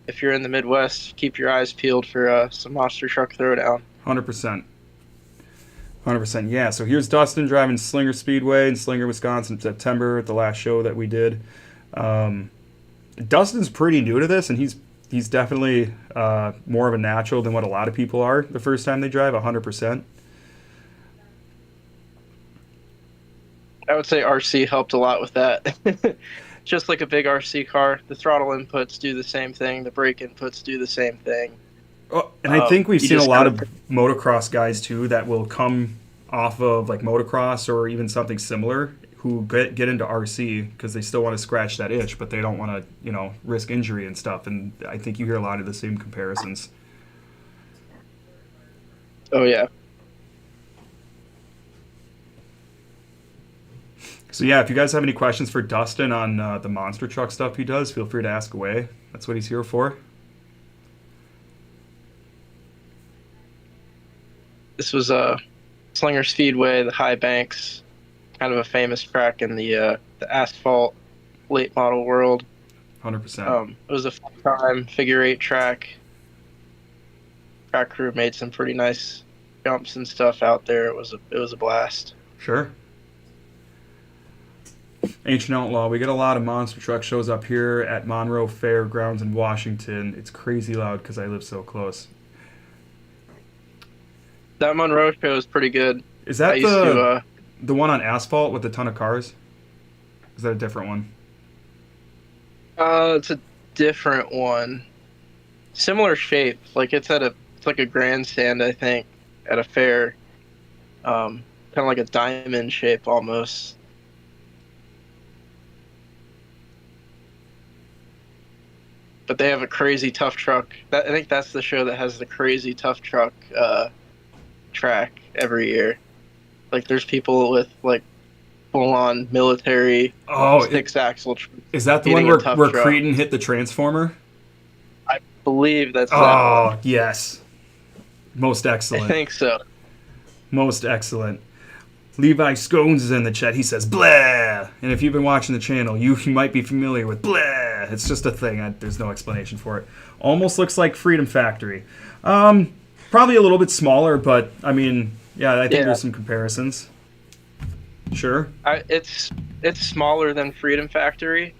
If you're in the Midwest, keep your eyes peeled for some monster truck throwdown. 100%. 100%. Yeah, so here's Dustin driving Slinger Speedway in Slinger, Wisconsin in September at the last show that we did. Dustin's pretty new to this, and he's definitely more of a natural than what a lot of people are the first time they drive, 100%. I would say RC helped a lot with that. Just like a big RC car, the throttle inputs do the same thing, the brake inputs do the same thing. Oh, and I think we've seen a lot of motocross guys too that will come off of like motocross or even something similar who get into RC because they still want to scratch that itch, but they don't want to, risk injury and stuff. And I think you hear a lot of the same comparisons. Oh yeah. So yeah, if you guys have any questions for Dustin on the monster truck stuff he does, feel free to ask away. That's what he's here for. This was Slinger Speedway, the High Banks, kind of a famous track in the asphalt late model world. 100%. It was a full-time figure-8 track. Track crew made some pretty nice jumps and stuff out there. It was a blast. Sure. Ancient Outlaw. We get a lot of monster truck shows up here at Monroe Fairgrounds in Washington. It's crazy loud because I live so close. That Monroe show is pretty good. Is that the one on asphalt with a ton of cars? Is that a different one? It's a different one. Similar shape. Like it's like a grandstand, I think, at a fair. Kind of like a diamond shape almost. But they have a crazy tough truck. I think that's the show that has the crazy tough truck track every year. Like there's people with like full-on military 6-axle. Is that the one where Cretan hit the transformer? I believe that's that one. Yes. Most excellent. I think so. Most excellent. Levi Scones is in the chat. He says, blah! And if you've been watching the channel, you might be familiar with blah! It's just a thing. There's no explanation for it. Almost looks like Freedom Factory. Probably a little bit smaller, but, I mean, yeah, I think there's some comparisons. Sure. It's smaller than Freedom Factory.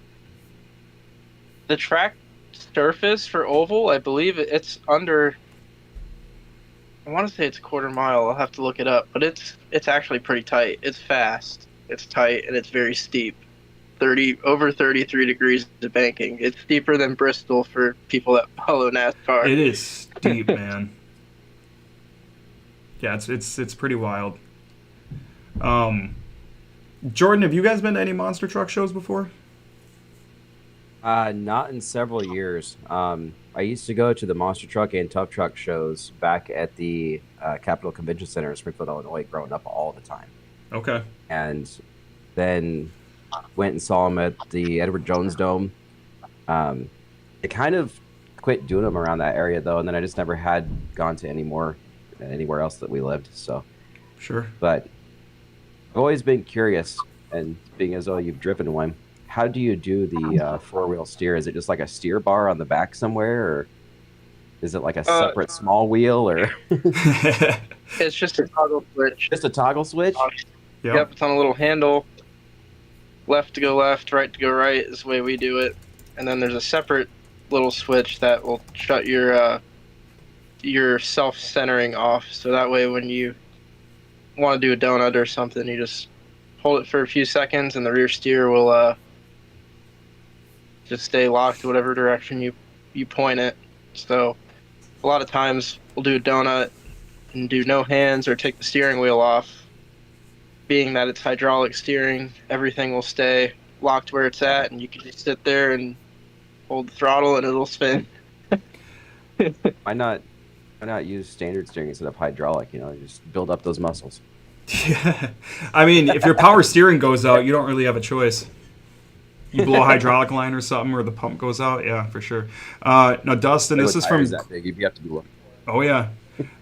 The track surface for oval, I believe it's under... I want to say it's a quarter mile. I'll have to look it up, but it's actually pretty tight. It's fast, it's tight, and it's very steep. Over 33 degrees of banking. It's steeper than Bristol for people that follow NASCAR. It is steep, man. Yeah, it's pretty wild. Jordan, have you guys been to any monster truck shows before? Not in several years. I used to go to the monster truck and tough truck shows back at the Capitol Convention Center in Springfield, Illinois, growing up all the time. Okay. And then went and saw him at the Edward Jones Dome. I kind of quit doing them around that area though, and then I just never had gone to anywhere else that we lived. So, Sure. but I've always been curious, and being as though you've driven one, how do you do the four-wheel steer? Is it just like a steer bar on the back somewhere, or is it like a separate small wheel, or It's just a toggle switch. just a toggle switch? Yep, it's on a little handle. Left to go left, right to go right is the way we do it. And then there's a separate little switch that will shut your self-centering off. So that way when you want to do a donut or something, you just hold it for a few seconds and the rear steer will just stay locked to whatever direction you point it. So a lot of times we'll do a donut and do no hands or take the steering wheel off. Being that it's hydraulic steering, everything will stay locked where it's at, and you can just sit there and hold the throttle and it'll spin. Why not use standard steering instead of hydraulic? You know, just build up those muscles. Yeah. I mean, if your power steering goes out, you don't really have a choice. You blow a hydraulic line or something, or the pump goes out. Yeah, for sure. Now, Dustin, this is from. That big, you have to be looking. Oh yeah,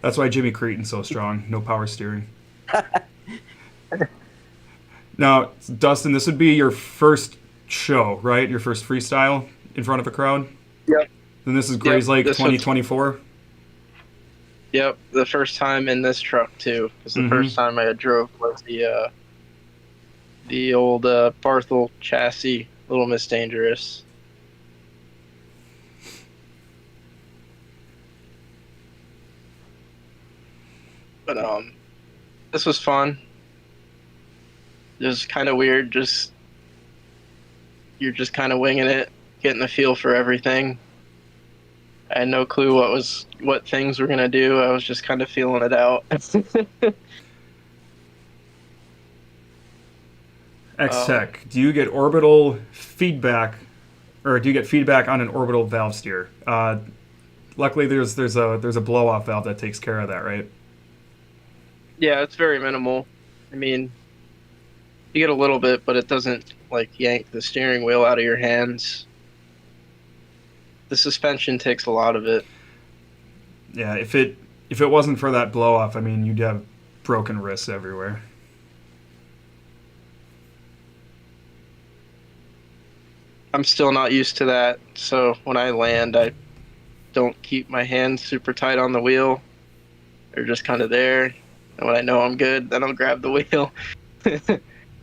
that's why Jimmy Creighton's so strong. No power steering. Now, Dustin, this would be your first show, right? Your first freestyle in front of a crowd? Yep. And this is Gray's Lake 2024? Yep, the first time in this truck, too. Because the first time I drove was the old Barthel chassis, Little Miss Dangerous. But this was fun. It was kind of weird. You're just kind of winging it, getting the feel for everything. I had no clue what things were gonna do. I was just kind of feeling it out. X-Tech, do you get orbital feedback, or do you get feedback on an orbital valve steer? Luckily, there's a blow-off valve that takes care of that, right? Yeah, it's very minimal. I mean, you get a little bit, but it doesn't like yank the steering wheel out of your hands. The suspension takes a lot of it. Yeah, if it wasn't for that blow-off, I mean, you'd have broken wrists everywhere. I'm still not used to that, so when I land, I don't keep my hands super tight on the wheel. They're just kind of there. And when I know I'm good, then I'll grab the wheel.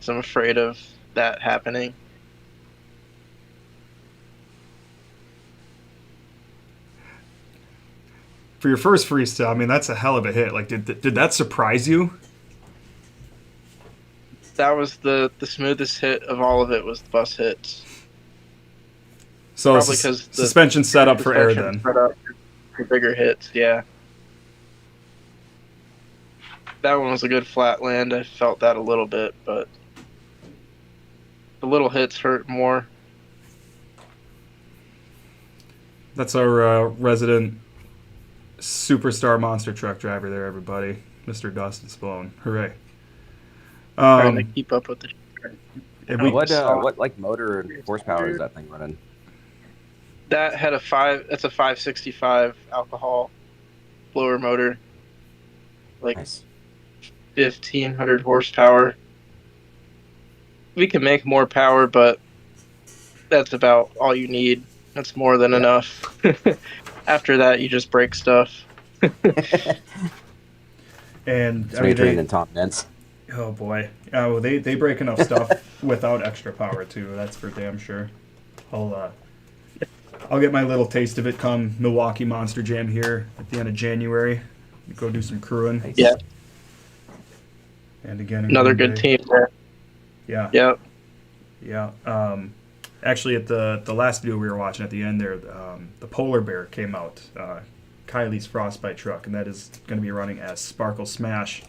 So I'm afraid of that happening. For your first freestyle, I mean, that's a hell of a hit. Like, did that surprise you? That was the smoothest hit of all of it was the bus hits. So Probably because the suspension set up for air suspension then. set up for bigger hits, yeah. That one was a good flat land. I felt that a little bit, but the little hits hurt more. That's our resident superstar monster truck driver there, everybody. Mr. Dustin Spallone. Hooray. Trying to keep up with the What like motor and horsepower is that thing running? That had it's a 565 alcohol blower motor. Like Nice. 1,500 horsepower. We can make more power, but that's about all you need. That's more than enough. After that, you just break stuff. And So you're training Tom Nance. oh boy, well, they break enough stuff without extra power too. That's for damn sure. I'll get my little taste of it come Milwaukee Monster Jam here at the end of January. Go do some crewing. Nice. Yeah. And again, in Another Green good Bay. team there. Yeah. Yep. Yeah. Actually, at the last video we were watching at the end there, the Polar Bear came out, Kylie's Frostbite truck, and that is going to be running as Sparkle Smash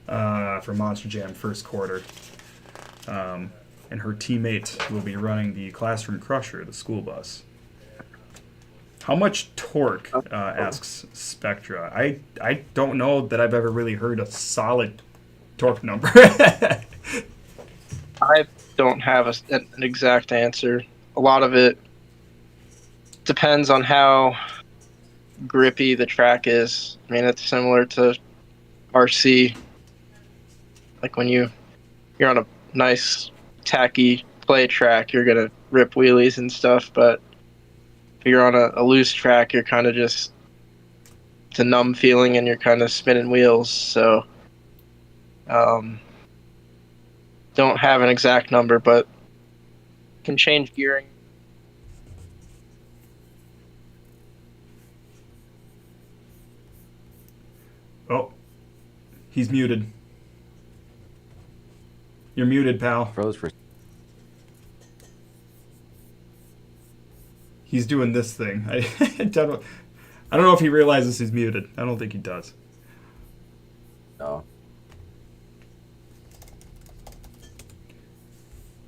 for Monster Jam first quarter. And her teammate will be running the Classroom Crusher, the school bus. How much torque, asks Spectra. I don't know that I've ever really heard a solid torque number. don't have an exact answer. A lot of it depends on how grippy the track is. I mean, it's similar to RC. Like when you're on a nice tacky play track, you're gonna rip wheelies and stuff. But if you're on a loose track, you're kind of just, it's a numb feeling and you're kind of spinning wheels. So don't have an exact number, but can change gearing. Oh, he's muted. You're muted, pal. Froze for. He's doing this thing. I don't know if he realizes he's muted. I don't think he does. No.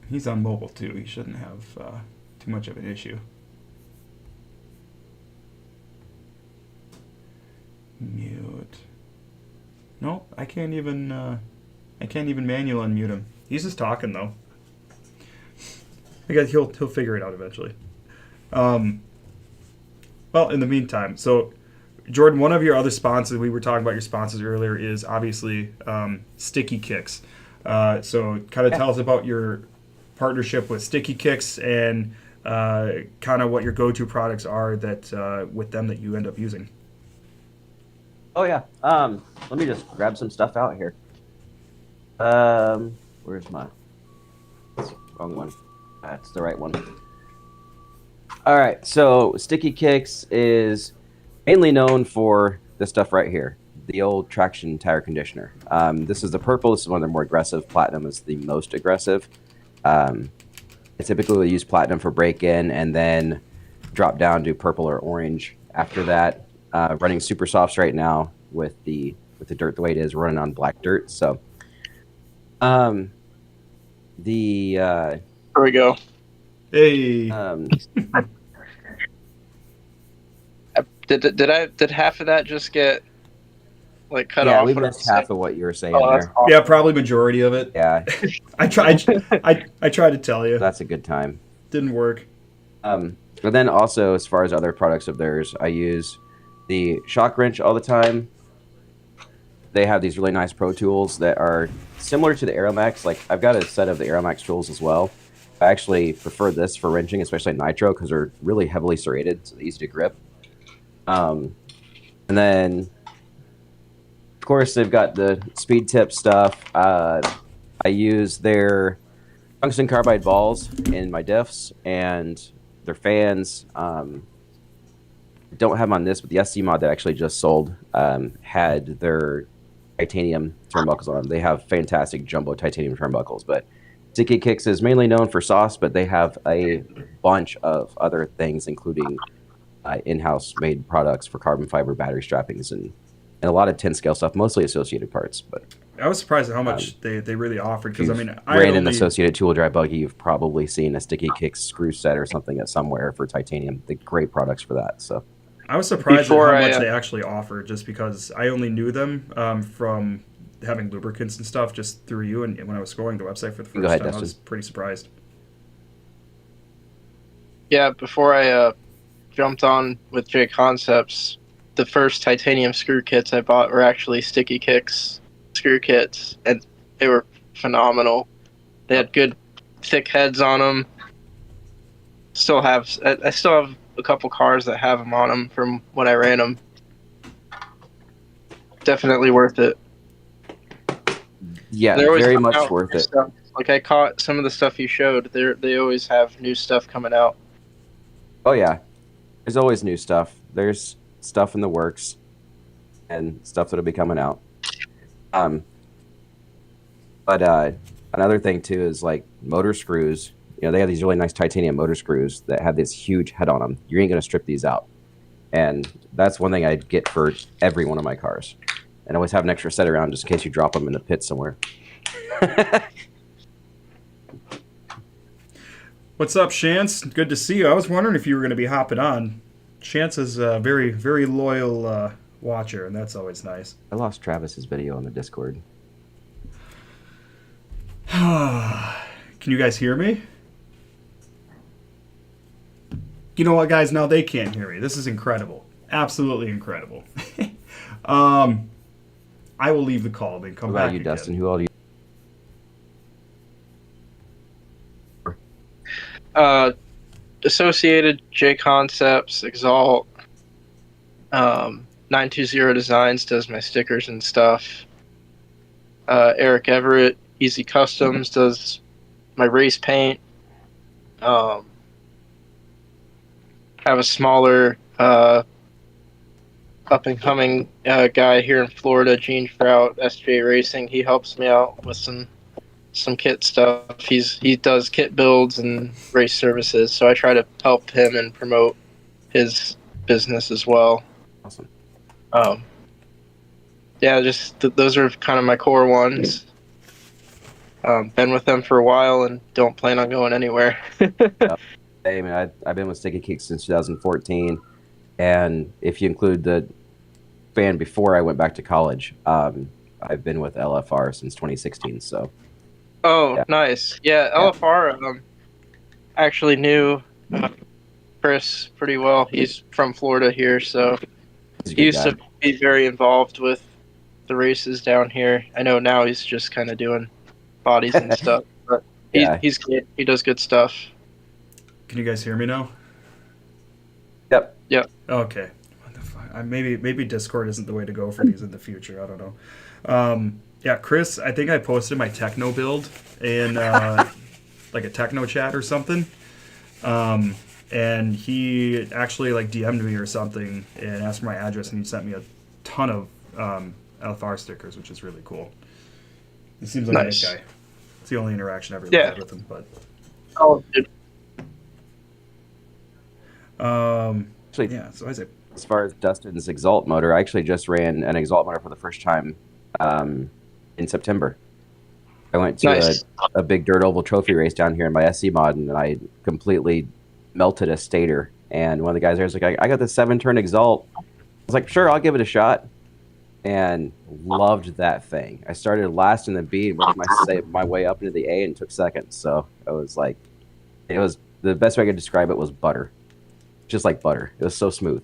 He's on mobile too. He shouldn't have too much of an issue. Mute. No, I can't even manual unmute him. He's just talking though. I guess he'll figure it out eventually. Well, in the meantime, so Jordan, one of your other sponsors, we were talking about your sponsors earlier, is obviously Sticky Kicks. So kind of tell us about your partnership with Sticky Kicks and kind of what your go-to products are that with them that you end up using. Oh yeah. Let me just grab some stuff out here. Where's my? Wrong one. That's the right one. All right. So Sticky Kicks is mainly known for this stuff right here, the old traction tire conditioner. This is the purple. This is one of the more aggressive. Platinum is the most aggressive. I typically will use platinum for break-in and then drop down to purple or orange after that. Running super softs right now with the dirt the way it is, running on black dirt. So There we go. Hey. Did half of that just get like cut yeah, off? we missed half of what you were saying That's there. awesome. Yeah, probably majority of it. Yeah, I tried to tell you. that's a good time. Didn't work. But then also, as far as other products of theirs, I use the shock wrench all the time. They have these really nice Pro Tools that are similar to the Aeromax. Like, I've got a set of the Aeromax tools as well. I actually prefer this for wrenching, especially at nitro, because they're really heavily serrated, so they're easy to grip. And then, of course, they've got the speed tip stuff. I use their tungsten carbide balls in my diffs and their fans. Don't have them on this, but the SC mod that I actually just sold had their titanium turnbuckles on them. They have fantastic jumbo titanium turnbuckles, but Sticky Kicks is mainly known for sauce, but they have a bunch of other things, including in-house made products for carbon fiber battery strappings and a lot of 10 scale stuff, mostly associated parts. But I was surprised at how much they really offered, because I mean, ran an associated tool drive buggy, you've probably seen a Sticky Kicks screw set or something at somewhere for titanium. They're great products for that. So I was surprised at how much they actually offered, just because I only knew them from having lubricants and stuff just through you, and when I was scrolling the website for the first time, I was pretty surprised. Yeah, before I jumped on with J Concepts, the first titanium screw kits I bought were actually Sticky Kicks screw kits, and they were phenomenal. They had good thick heads on them. I still have a couple cars that have them on them from when I ran them. Definitely worth it. Yeah, very much worth it. Stuff. Like, I caught some of the stuff you showed. They always have new stuff coming out. Oh yeah, there's always new stuff. There's stuff in the works and stuff that'll be coming out. But another thing too is like motor screws. You know, they have these really nice titanium motor screws that have this huge head on them. You ain't gonna strip these out, and that's one thing I get for every one of my cars. And I always have an extra set around just in case you drop them in a pit somewhere. What's up, Chance? Good to see you. I was wondering if you were going to be hopping on. Chance is a very, very loyal watcher, and that's always nice. I lost Travis's video on the Discord. Can Can you guys hear me? You know what, guys? Now they can't hear me. This is incredible. Absolutely incredible. I will leave the call and come What back about you, again. Dustin? Who all do you? Associated, J Concepts, Exalt, 920 Designs does my stickers and stuff. Eric Everett, Easy Customs does my race paint. Have a smaller up and coming guy here in Florida, Gene Trout, SJ Racing. He helps me out with some kit stuff. He does kit builds and race services, so I try to help him and promote his business as well. Awesome. Yeah, just those are kind of my core ones. Been with them for a while and don't plan on going anywhere. Hey, man, I've been with Sticky Kicks since 2014, and if you include the band before I went back to college, I've been with LFR since 2016. So. Oh, Yeah. nice. Yeah, LFR actually knew Chris pretty well. He's from Florida here, so He's a he good used guy. to be very involved with the races down here. I know now he's just kind of doing bodies and stuff, but Yeah. he's good. He does good stuff. Can you guys hear me now? Yep. Okay. What the fuck? Maybe Discord isn't the way to go for these in the future. I don't know. Yeah, Chris, I think I posted my tekno build in like a tekno chat or something. And he actually like DM'd me or something and asked for my address, and he sent me a ton of LFR stickers, which is really cool. He seems like a nice guy. It's the only interaction I've ever had with him, but Oh, dude. Actually, yeah. So I say, as far as Dustin's Exalt motor, I actually just ran an Exalt motor for the first time in September. I went to a big dirt oval trophy race down here in my SC mod, and I completely melted a stator. And one of the guys there was like, I got the 7-turn Exalt. I was like, sure, I'll give it a shot. And loved that thing. I started last in the B and worked my way up into the A and took second. So it was like, it was the best way I could describe it was butter. Just like butter. It was so smooth.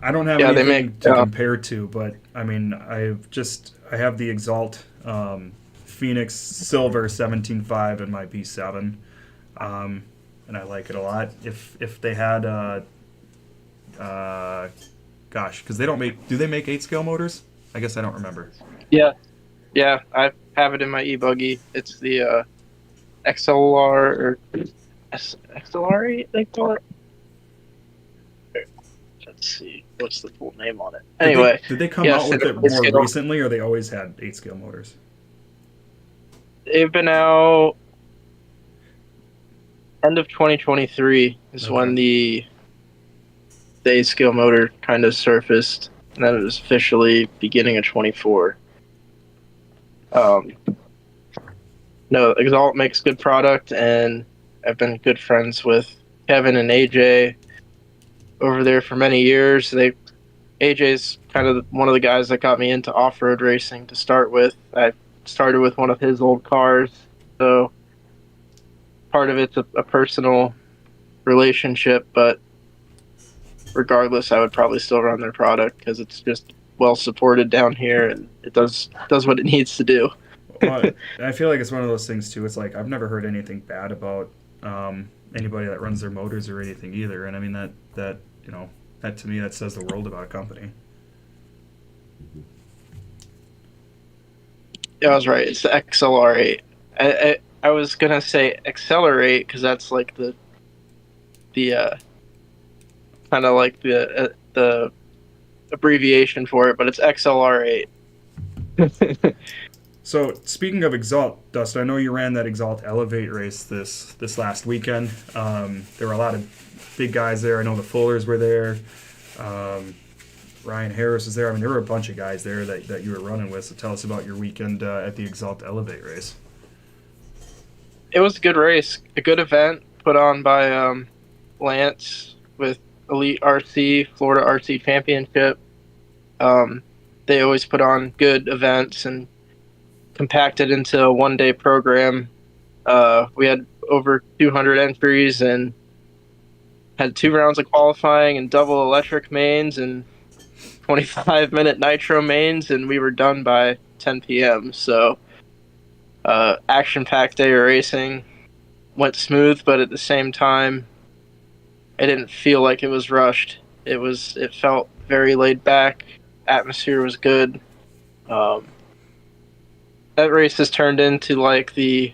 I don't have anything to compare to, but I mean, I have the Exalt Phoenix Silver 17.5 in my B7, and I like it a lot. If they had, gosh, because do they make 8-scale motors? I guess I don't remember. Yeah, I have it in my e-buggy. It's the XLR or XLR, they call it. Let's see, what's the full name on it? Anyway, did they come out with it more recently, or they always had 8-scale motors? They've been out end of 2023 is when the 8-scale motor kind of surfaced, and then it was officially beginning of 24. No, Exalt makes good product, and I've been good friends with Kevin and AJ over there for many years. AJ's kind of one of the guys that got me into off-road racing to start with. I started with one of his old cars, so part of it's a personal relationship, but regardless, I would probably still run their product because it's just well supported down here, and it does what it needs to do. Well, I feel like it's one of those things too. It's like I've never heard anything bad about anybody that runs their motors or anything either, and I mean that you know, that to me, that says the world about a company. Yeah, I was right. It's the XLR8. I was gonna say Accelerate because that's like the kind of like the abbreviation for it, but it's XLR8. So speaking of Exalt, Dustin, I know you ran that Exalt Elevate race this last weekend. There were a lot of big guys there. I know the Fullers were there. Ryan Harris was there. I mean, there were a bunch of guys there that you were running with. So tell us about your weekend at the Exalt Elevate race. It was a good race, a good event put on by Lance with Elite RC, Florida RC Championship. They always put on good events and compacted into a one-day program. We had over 200 entries and had 2 rounds of qualifying and double electric mains and 25-minute nitro mains, and we were done by 10 p.m. So, action-packed day of racing. Went smooth, but at the same time, it didn't feel like it was rushed. It felt very laid back. Atmosphere was good. That race has turned into like the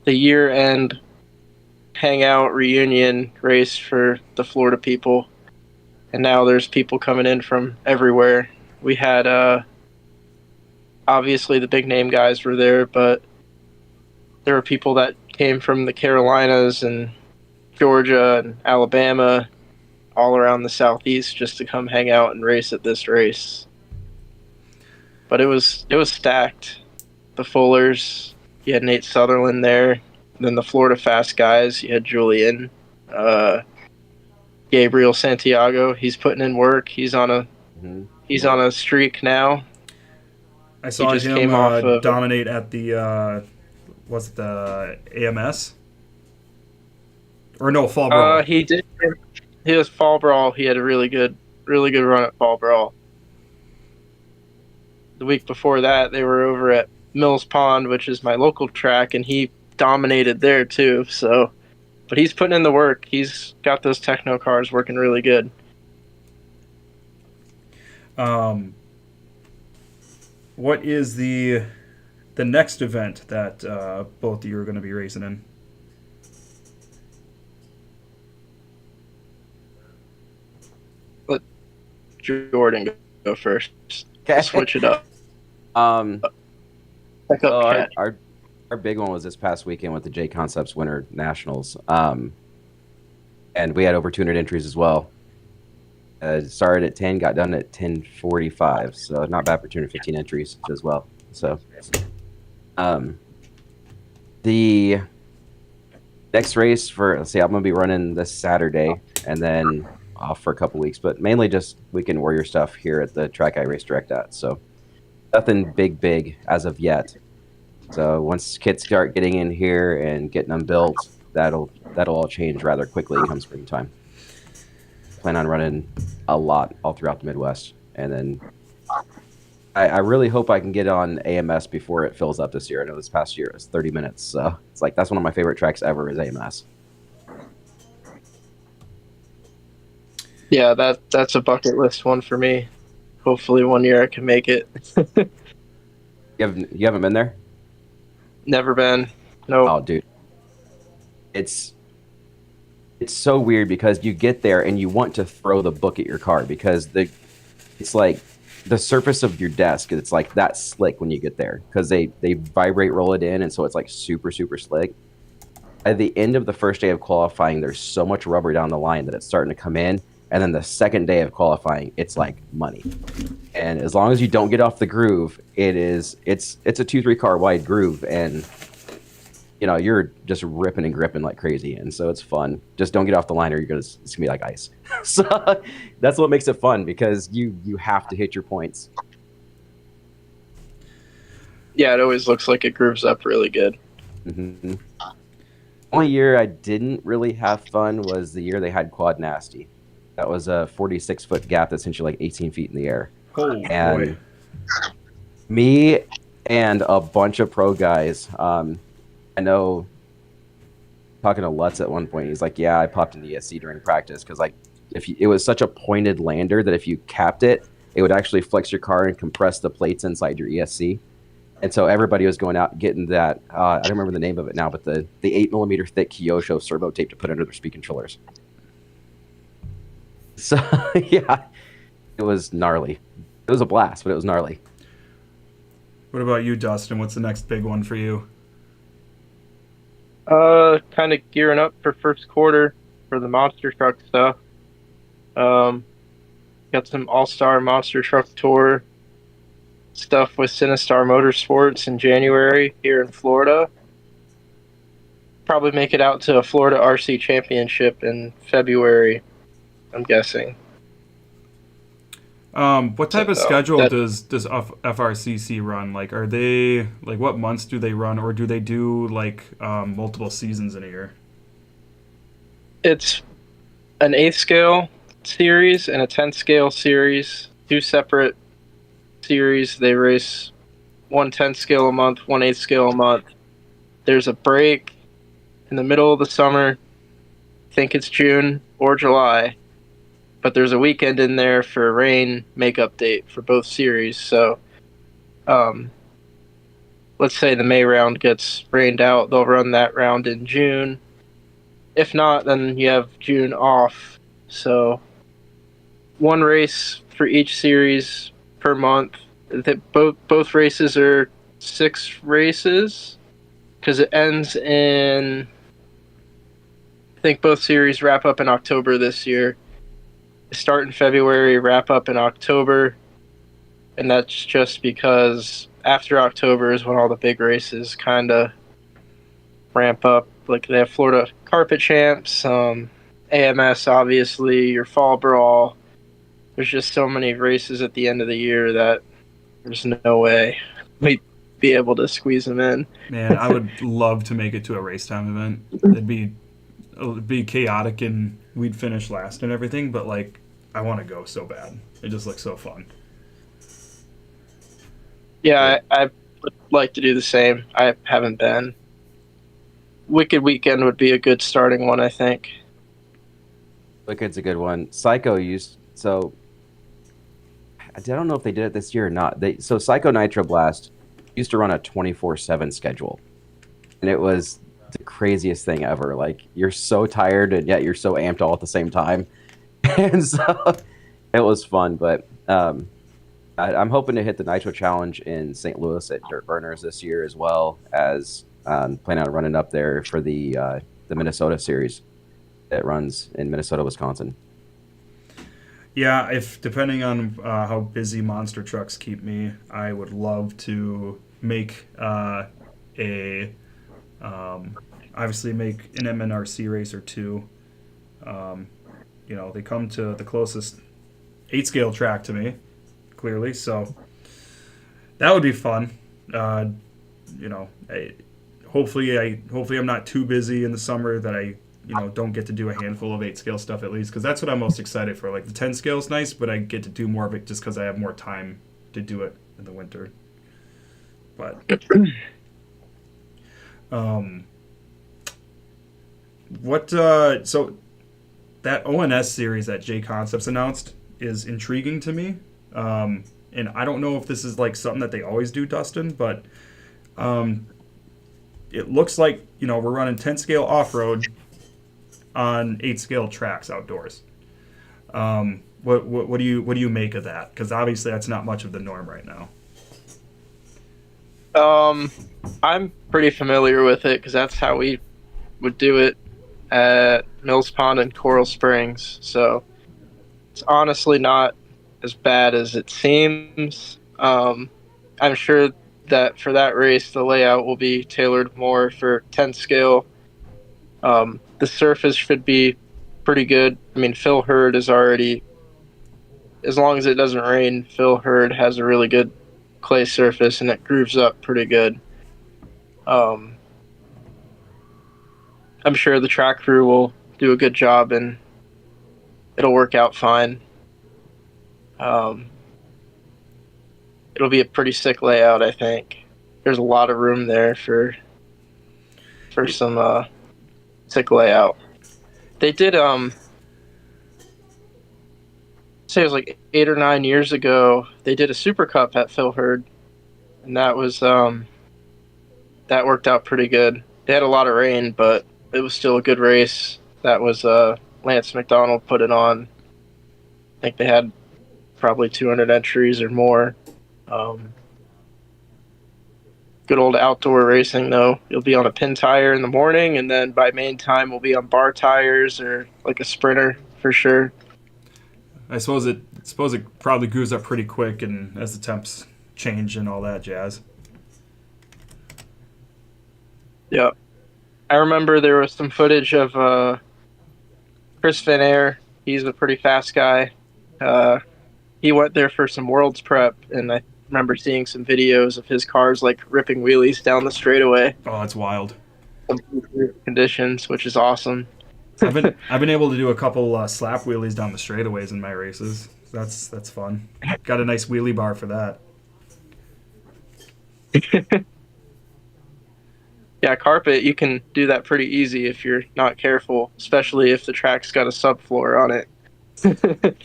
year-end hangout reunion race for the Florida people, and now there's people coming in from everywhere. We had obviously the big name guys were there, but there were people that came from the Carolinas and Georgia and Alabama, all around the Southeast, just to come hang out and race at this race. But it was stacked. The Fullers, you had Nate Sutherland there. Then the Florida Fast guys, you had Julian, Gabriel Santiago. He's putting in work. He's on a streak now. I saw him dominate at the was it the AMS? Or no, Fall Brawl. He did. He was Fall Brawl. He had a really good run at Fall Brawl. The week before that, they were over at Mills Pond, which is my local track, and he dominated there too. So, but he's putting in the work. He's got those Tekno cars working really good. What is the next event that both of you are going to be racing in? Let Jordan go first. Okay. Switch it up. Our big one was this past weekend with the J Concepts Winter Nationals, and we had over 200 entries as well. Started at 10, got done at 10:45, so not bad for 215 entries as well. So, the next race I'm going to be running this Saturday, and then off for a couple weeks, but mainly just weekend warrior stuff here at the track I race direct at. So, nothing big as of yet. So once kits start getting in here and getting them built, that'll all change rather quickly come springtime. Plan on running a lot all throughout the Midwest, and then I really hope I can get on AMS before it fills up this year. I know this past year it was 30 minutes, so it's like that's one of my favorite tracks ever is AMS. Yeah, that's a bucket list one for me. Hopefully one year I can make it. You haven't been there? Never been. No. Oh, dude. It's so weird because you get there and you want to throw the book at your car because it's like the surface of your desk, it's like that slick when you get there because they vibrate, roll it in, and so it's like super slick. At the end of the first day of qualifying, there's so much rubber down the line that it's starting to come in, and then the second day of qualifying, it's like money. And as long as you don't get off the groove, it's a 2-3 car wide groove, and you're just ripping and gripping like crazy, and so it's fun. Just don't get off the line, or it's gonna be like ice. So that's what makes it fun because you have to hit your points. Yeah, it always looks like it grooves up really good. Mm-hmm. Only year I didn't really have fun was the year they had Quad Nasty. That was a 46-foot gap that's essentially like 18 feet in the air. Oh, and boy. Me and a bunch of pro guys, I know, talking to Lutz at one point, he's like, yeah, I popped in the ESC during practice because like it was such a pointed lander that if you capped it, it would actually flex your car and compress the plates inside your ESC. And so everybody was going out and getting that, I don't remember the name of it now, but the 8mm thick Kyosho servo tape to put under their speed controllers. So, yeah, it was gnarly. It was a blast, but it was gnarly. What about you, Dustin? What's the next big one for you? Kind of gearing up for first quarter for the monster truck stuff. Got some all-star monster truck tour stuff with Sinistar Motorsports in January here in Florida. Probably make it out to a Florida RC Championship in February, I'm guessing. What type of So schedule that does FRCC run? Like, are they like what months do they run, or do they do like multiple seasons in a year? it's an eighth scale series and a 10th scale series, two separate series. They race one 10th scale a month, one eighth scale a month. There's a break in the middle of the summer. I think it's June or July, but there's a weekend in there for a rain makeup date for both series. So, um, let's say the May round gets rained out, they'll run that round in June. If not, then you have June off. So, one race for each series per month. Both races are 6 races because it ends in. I think both series wrap up in October this year. They start in February, wrap up in October, and that's just because after October is when all the big races kind of ramp up. Like they have Florida Carpet Champs, AMS, obviously, your Fall Brawl. There's just so many races at the end of the year that there's no way we'd be able to squeeze them in. Man, I would love to make it to a race time event. It'd be chaotic and we'd finish last and everything, but like I want to go so bad. It just looks so fun. Yeah, I would like to do the same. I haven't been. Wicked Weekend would be a good starting one, I think. Wicked's a good one. Psycho used so. I don't know if they did it this year or not. So Psycho Nitro Blast used to run a 24/7 schedule, and it was the craziest thing ever. Like you're so tired and yet you're so amped all at the same time, and so it was fun. But I'm hoping to hit the Nitro Challenge in St. Louis at Dirt Burners this year, as well as planning on running up there for the Minnesota series that runs in Minnesota, Wisconsin. Yeah, if depending on how busy monster trucks keep me, I would love to make obviously make an MNRC race or two. They come to the closest 8 scale track to me, clearly, so that would be fun. Hopefully I'm not too busy in the summer that I don't get to do a handful of 8 scale stuff at least, because that's what I'm most excited for. Like the 10 scale is nice, but I get to do more of it just because I have more time to do it in the winter. But so that ONS series that J Concepts announced is intriguing to me, and I don't know if this is like something that they always do, Dustin, but it looks like we're running 10 scale off road on 8 scale tracks outdoors. What do you make of that? Because obviously that's not much of the norm right now. I'm pretty familiar with it because that's how we would do it at Mills Pond and Coral Springs. So it's honestly not as bad as it seems. I'm sure that for that race, the layout will be tailored more for 10 scale. The surface should be pretty good. I mean, Phil Hurd is already, as long as it doesn't rain, Phil Hurd has a really good clay surface and it grooves up pretty good. I'm sure the track crew will do a good job and it'll work out fine. It'll be a pretty sick layout, I think. There's a lot of room there for some sick layout. They did say it was like 8 or 9 years ago, they did a Super Cup at Phil Hurd, and that was that worked out pretty good. They had a lot of rain, but it was still a good race. That was Lance McDonald put it on. I think they had probably 200 entries or more. Good old outdoor racing, though. You'll be on a pin tire in the morning, and then by main time, we'll be on bar tires or like a sprinter for sure. I suppose it probably grooves up pretty quick, and as the temps change and all that jazz. Yep. I remember there was some footage of Chris Van Air. He's a pretty fast guy. he went there for some Worlds prep, and I remember seeing some videos of his cars like ripping wheelies down the straightaway. Oh, it's wild. Conditions, which is awesome. I've been able to do a couple slap wheelies down the straightaways in my races. That's fun. Got a nice wheelie bar for that. Yeah, carpet, you can do that pretty easy if you're not careful, especially if the track's got a subfloor on it.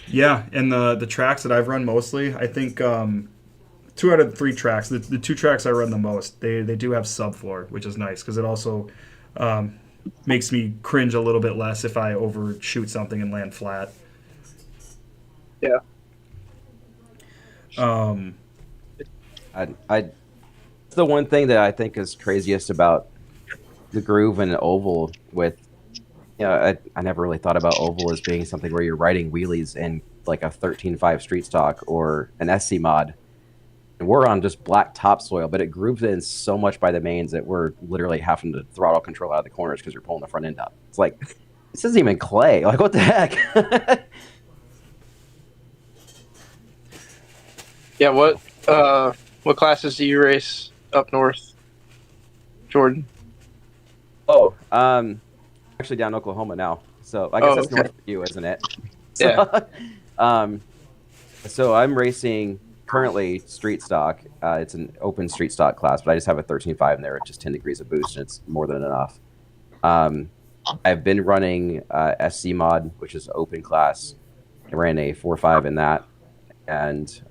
Yeah, and the tracks that I've run mostly, I think 2 out of the 3 tracks, the 2 tracks I run the most, they do have subfloor, which is nice because it also makes me cringe a little bit less if I overshoot something and land flat. Yeah. It's the one thing that I think is craziest about the groove and oval with, I never really thought about oval as being something where you're riding wheelies in like a 13.5 street stock or an SC mod. And we're on just black topsoil, but it grooves in so much by the mains that we're literally having to throttle control out of the corners because you're pulling the front end up. It's like, this isn't even clay. Like, what the heck? Yeah, what classes do you race up north, Jordan? Oh, actually down in Oklahoma now. So I guess that's okay. north for you, isn't it? So, Yeah. So I'm racing currently street stock. It's an open street stock class, but I just have a 13.5 in there at just 10 degrees of boost, and it's more than enough. I've been running SC mod, which is open class. I ran a 4.5 in that, and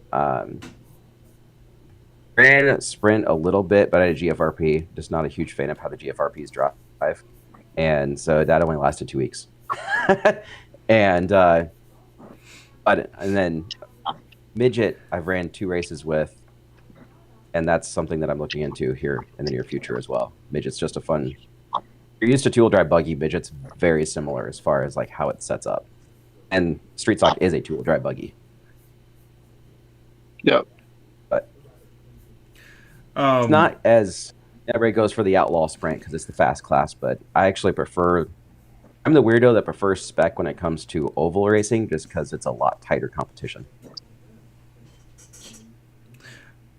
ran sprint a little bit, but I had a GFRP. Just not a huge fan of how the GFRPs drive, and so that only lasted 2 weeks. And then midget, I've ran 2 races with, and that's something that I'm looking into here in the near future as well. Midget's just a fun. You're used to two-wheel drive buggy. Midget's very similar as far as like how it sets up, and street stock is a two-wheel drive buggy. Yep. But it's not as everybody goes for the outlaw sprint because it's the fast class, but I actually prefer. I'm the weirdo that prefers spec when it comes to oval racing, just because it's a lot tighter competition.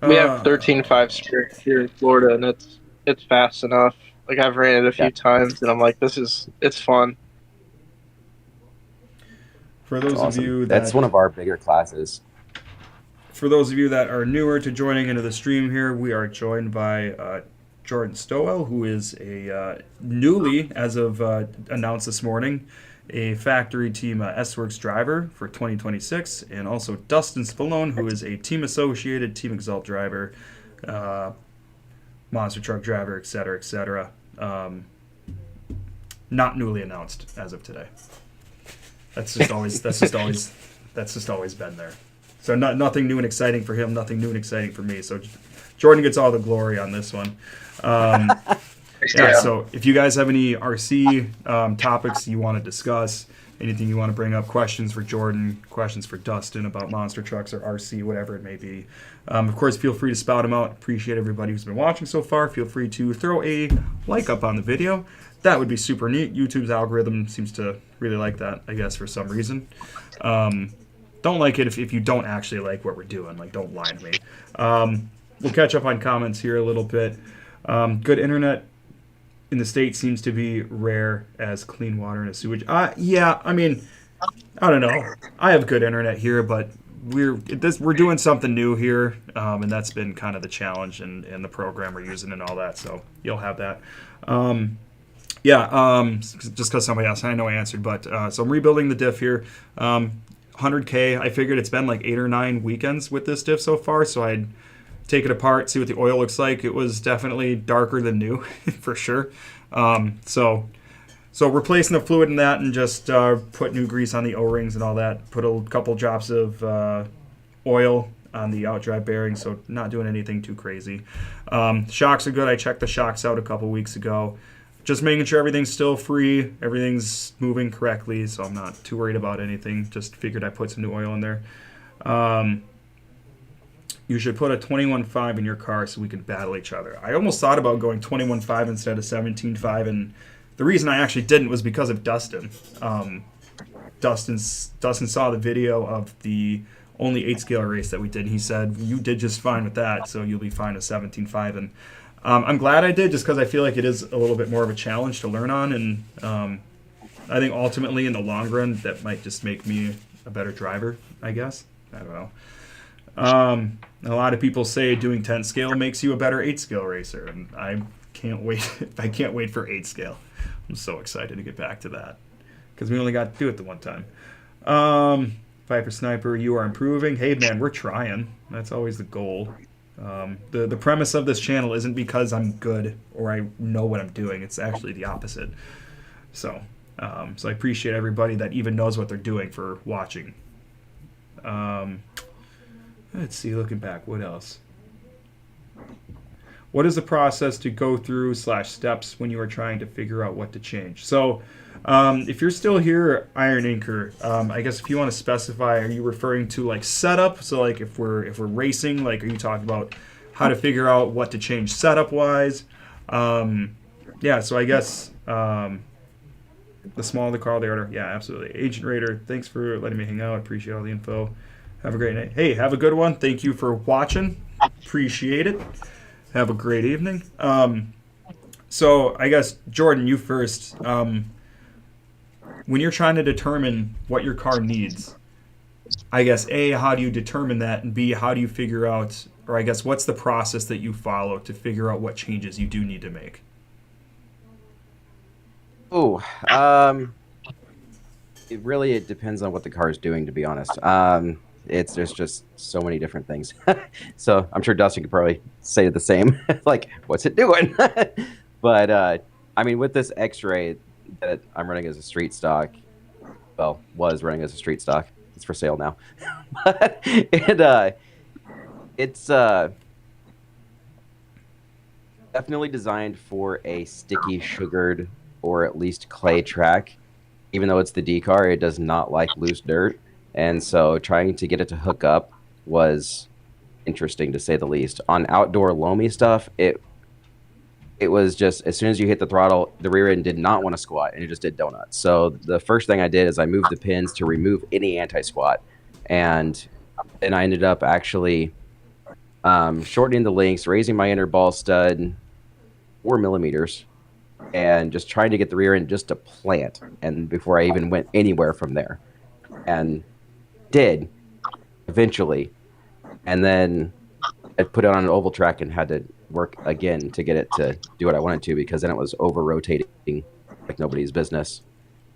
We have 13.5 sprint here in Florida, and it's fast enough. Like, I've ran it a few times, and I'm like, it's fun. For those Awesome. of you that's one of our bigger classes. For those of you that are newer to joining into the stream here, we are joined by Jordan Stowell, who is a newly, as of announced this morning, a factory team Sworkz driver for 2026, and also Dustin Spallone, who is a team associated, Team Exalt driver, monster truck driver, etc., etc. Not newly announced as of today. That's just always been there. So nothing new and exciting for him, nothing new and exciting for me. So Jordan gets all the glory on this one. So if you guys have any RC topics you want to discuss, anything you want to bring up, questions for Jordan, questions for Dustin about monster trucks or RC, whatever it may be, of course, feel free to spout them out. Appreciate everybody who's been watching so far. Feel free to throw a like up on the video. That would be super neat. YouTube's algorithm seems to really like that, I guess, for some reason. Don't like it if you don't actually like what we're doing. Like, don't lie to me. We'll catch up on comments here a little bit. Good internet in the States seems to be rare as clean water and a sewage. Yeah, I mean, I don't know. I have good internet here, but we're doing something new here, and that's been kind of the challenge and the program we're using and all that. So you'll have that. Just because somebody else, I know I answered, but so I'm rebuilding the diff here. 100K. I figured it's been like 8 or 9 weekends with this diff so far, so I'd take it apart, see what the oil looks like. It was definitely darker than new, for sure. So replacing the fluid in that and just put new grease on the O-rings and all that. Put a couple drops of oil on the outdrive bearing, so not doing anything too crazy. Shocks are good. I checked the shocks out a couple weeks ago. Just making sure everything's still free, everything's moving correctly, so I'm not too worried about anything. Just figured I'd put some new oil in there. You should put a 21.5 in your car so we can battle each other. I almost thought about going 21.5 instead of 17.5, and the reason I actually didn't was because of Dustin. Dustin saw the video of the only 8-scale race that we did. And he said, you did just fine with that, so you'll be fine with 17.5. And I'm glad I did, just because I feel like it is a little bit more of a challenge to learn on. And I think ultimately in the long run, that might just make me a better driver, I guess. I don't know. A lot of people say doing 10 scale makes you a better 8-scale racer, and I can't wait. I can't wait for 8-scale. I'm so excited to get back to that, because we only got to do it the one time. Viper Sniper, you are improving. Hey man, we're trying. That's always the goal. The premise of this channel isn't because I'm good or I know what I'm doing. It's actually the opposite. So I appreciate everybody that even knows what they're doing for watching. Let's see, looking back, what else? What is the process to go through / steps when you are trying to figure out what to change? So if you're still here, Iron Inker, I guess if you want to specify, are you referring to like setup? So like if we're racing, like are you talking about how to figure out what to change setup wise? Yeah, so I guess the smaller the car, the order. Yeah, absolutely. Agent Raider, thanks for letting me hang out. I appreciate all the info. Have a great night. Hey, have a good one. Thank you for watching. Appreciate it. Have a great evening. So I guess, Jordan, you first. When you're trying to determine what your car needs, I guess, A, how do you determine that? And B, how do you figure out, or I guess, what's the process that you follow to figure out what changes you do need to make? Oh, it depends on what the car is doing, to be honest. There's just so many different things. So I'm sure Dustin could probably say the same. Like, what's it doing? But I mean, with this X-Ray that I'm running as a street stock, well, was running as a street stock. It's for sale now. But it's definitely designed for a sticky, sugared, or at least clay track. Even though it's the D car, it does not like loose dirt. And so trying to get it to hook up was interesting, to say the least. On outdoor loamy stuff, it was just, as soon as you hit the throttle, the rear end did not want to squat, and it just did donuts. So the first thing I did is I moved the pins to remove any anti-squat. And then I ended up actually shortening the links, raising my inner ball stud 4 millimeters, and just trying to get the rear end just to plant, and before I even went anywhere from there. And did eventually, and then I put it on an oval track and had to work again to get it to do what I wanted to, because then it was over rotating like nobody's business.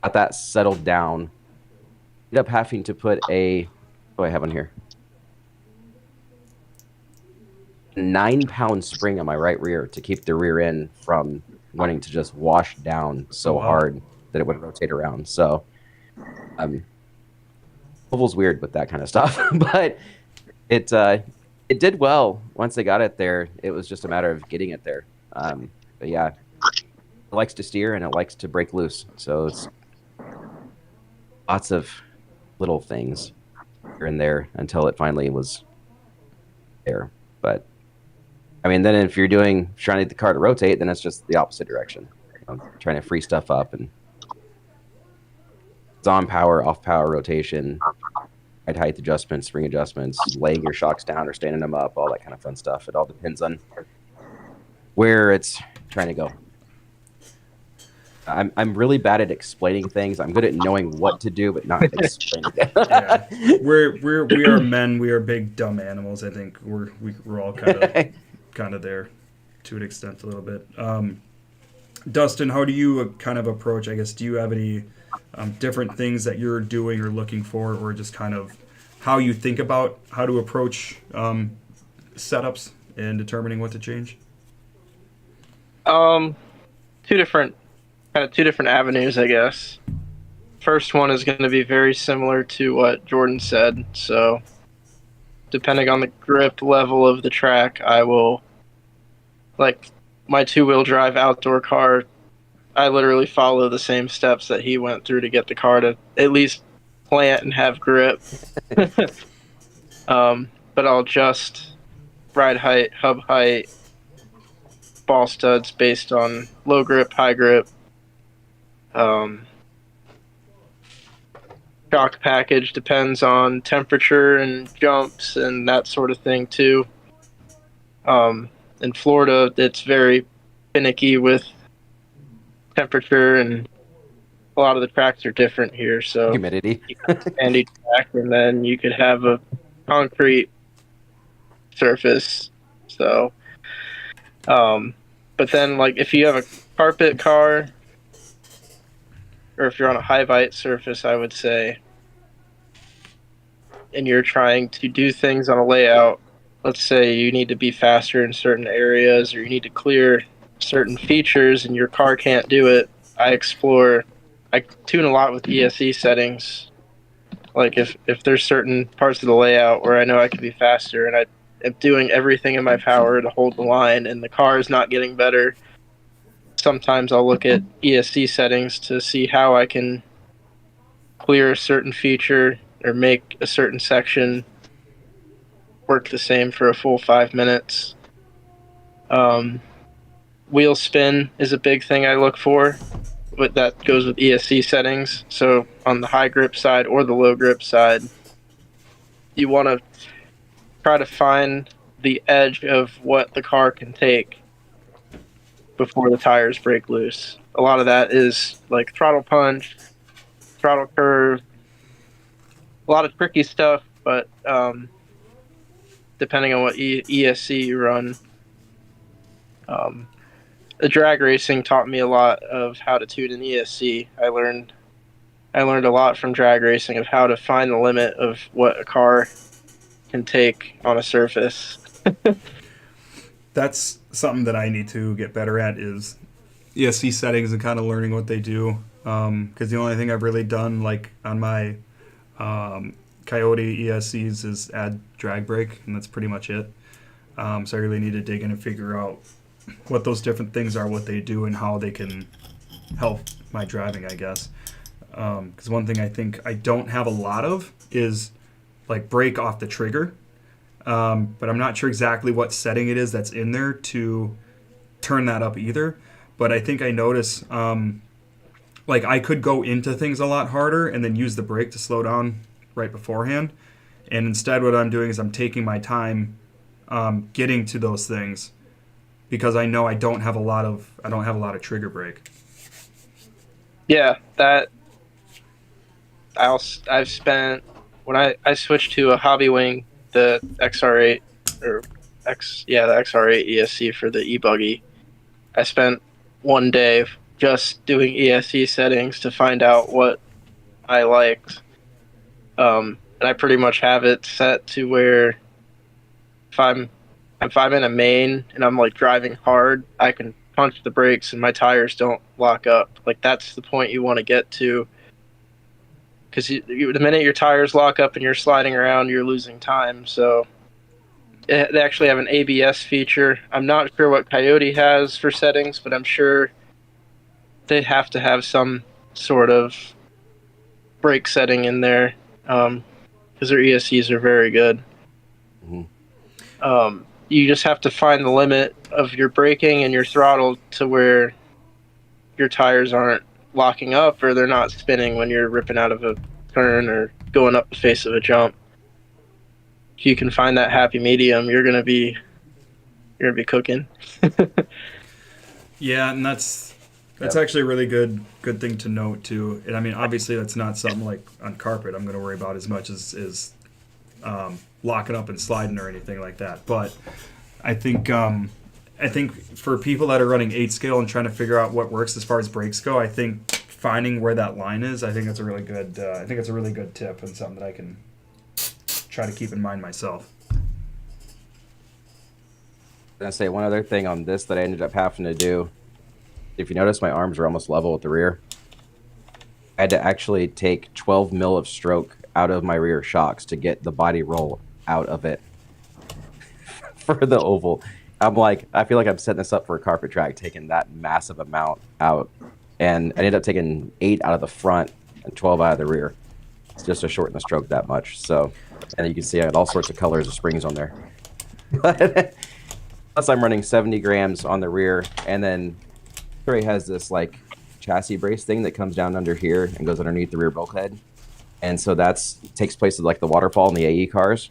Got that settled down. Ended up having to put what do I have on here? 9-pound spring on my right rear to keep the rear end from wanting to just wash down so hard that it would rotate around. So oval's weird with that kind of stuff, but it did well once they got it there. It was just a matter of getting it there. But yeah, it likes to steer and it likes to break loose. So it's lots of little things here and there until it finally was there. But I mean, then if you're trying to get the car to rotate, then it's just the opposite direction. Trying to free stuff up, and it's on power, off power rotation, height adjustments, spring adjustments, laying your shocks down or standing them up, all that kind of fun stuff. It all depends on where it's trying to go. I'm really bad at explaining things. I'm good at knowing what to do, but not explaining it. Yeah. We are men. We are big dumb animals. I think we're all kind of there to an extent a little bit. Dustin, how do you kind of approach? I guess, do you have any different things that you're doing or looking for, or just kind of how you think about how to approach setups and determining what to change? Two different avenues, I guess. First one is going to be very similar to what Jordan said. So, depending on the grip level of the track, I will, like my 2-wheel drive outdoor car, I literally follow the same steps that he went through to get the car to at least plant and have grip. But I'll adjust ride height, hub height, ball studs based on low grip, high grip. shock package depends on temperature and jumps and that sort of thing too. In Florida, it's very finicky with temperature, and a lot of the tracks are different here. So Humidity. you have a sandy track, and then you could have a concrete surface. So, but then like if you have a carpet car, or if you're on a high bite surface, I would say, and you're trying to do things on a layout, let's say you need to be faster in certain areas or you need to clear certain features and your car can't do it, I tune a lot with ESC settings. Like if there's certain parts of the layout where I know I can be faster and I am doing everything in my power to hold the line and the car is not getting better, sometimes I'll look at ESC settings to see how I can clear a certain feature or make a certain section work the same for a full 5 minutes. Wheel spin is a big thing I look for, but that goes with ESC settings. So on the high grip side or the low grip side, you want to try to find the edge of what the car can take before the tires break loose. A lot of that is like throttle punch, throttle curve, a lot of tricky stuff, but depending on what ESC you run. The drag racing taught me a lot of how to tune an ESC. I learned a lot from drag racing of how to find the limit of what a car can take on a surface. That's something that I need to get better at, is ESC settings and kind of learning what they do. Because the only thing I've really done, like on my Coyote ESCs, is add drag brake, and that's pretty much it. So I really need to dig in and figure out what those different things are, what they do, and how they can help my driving, I guess. Because one thing I think I don't have a lot of is like brake off the trigger. But I'm not sure exactly what setting it is that's in there to turn that up either. But I think I notice like I could go into things a lot harder and then use the brake to slow down right beforehand. And instead what I'm doing is I'm taking my time getting to those things, because I know I don't have a lot of trigger brake. Yeah, I've spent, when I switched to a hobby wing, the XR8 the XR8 ESC for the e-buggy, I spent one day just doing ESC settings to find out what I liked. And I pretty much have it set to where if I'm in a main and I'm like driving hard, I can punch the brakes and my tires don't lock up. Like that's the point you want to get to, because the minute your tires lock up and you're sliding around, you're losing time. So they actually have an ABS feature. I'm not sure what Coyote has for settings, but I'm sure they have to have some sort of brake setting in there, because their ESCs are very good. Mm-hmm. You just have to find the limit of your braking and your throttle to where your tires aren't locking up or they're not spinning when you're ripping out of a turn or going up the face of a jump. If you can find that happy medium, you're gonna be cooking. Yeah, and that's actually a really good thing to note too. And I mean, obviously that's not something like on carpet I'm going to worry about as much as locking up and sliding or anything like that. But I think for people that are running 8 scale and trying to figure out what works as far as brakes go, I think finding where that line is, I think that's a really good tip and something that I can try to keep in mind myself. I'm gonna say one other thing on this that I ended up having to do. If you notice, my arms are almost level at the rear. I had to actually take 12 mil of stroke out of my rear shocks to get the body roll out of it for the oval. I'm like, I feel like I'm setting this up for a carpet track, taking that massive amount out. And I ended up taking 8 out of the front and 12 out of the rear. It's just to shorten the stroke that much. So, and you can see I had all sorts of colors of springs on there. Plus I'm running 70 grams on the rear, and then Trey has this like chassis brace thing that comes down under here and goes underneath the rear bulkhead. and so that's takes place with like the waterfall and the AE cars,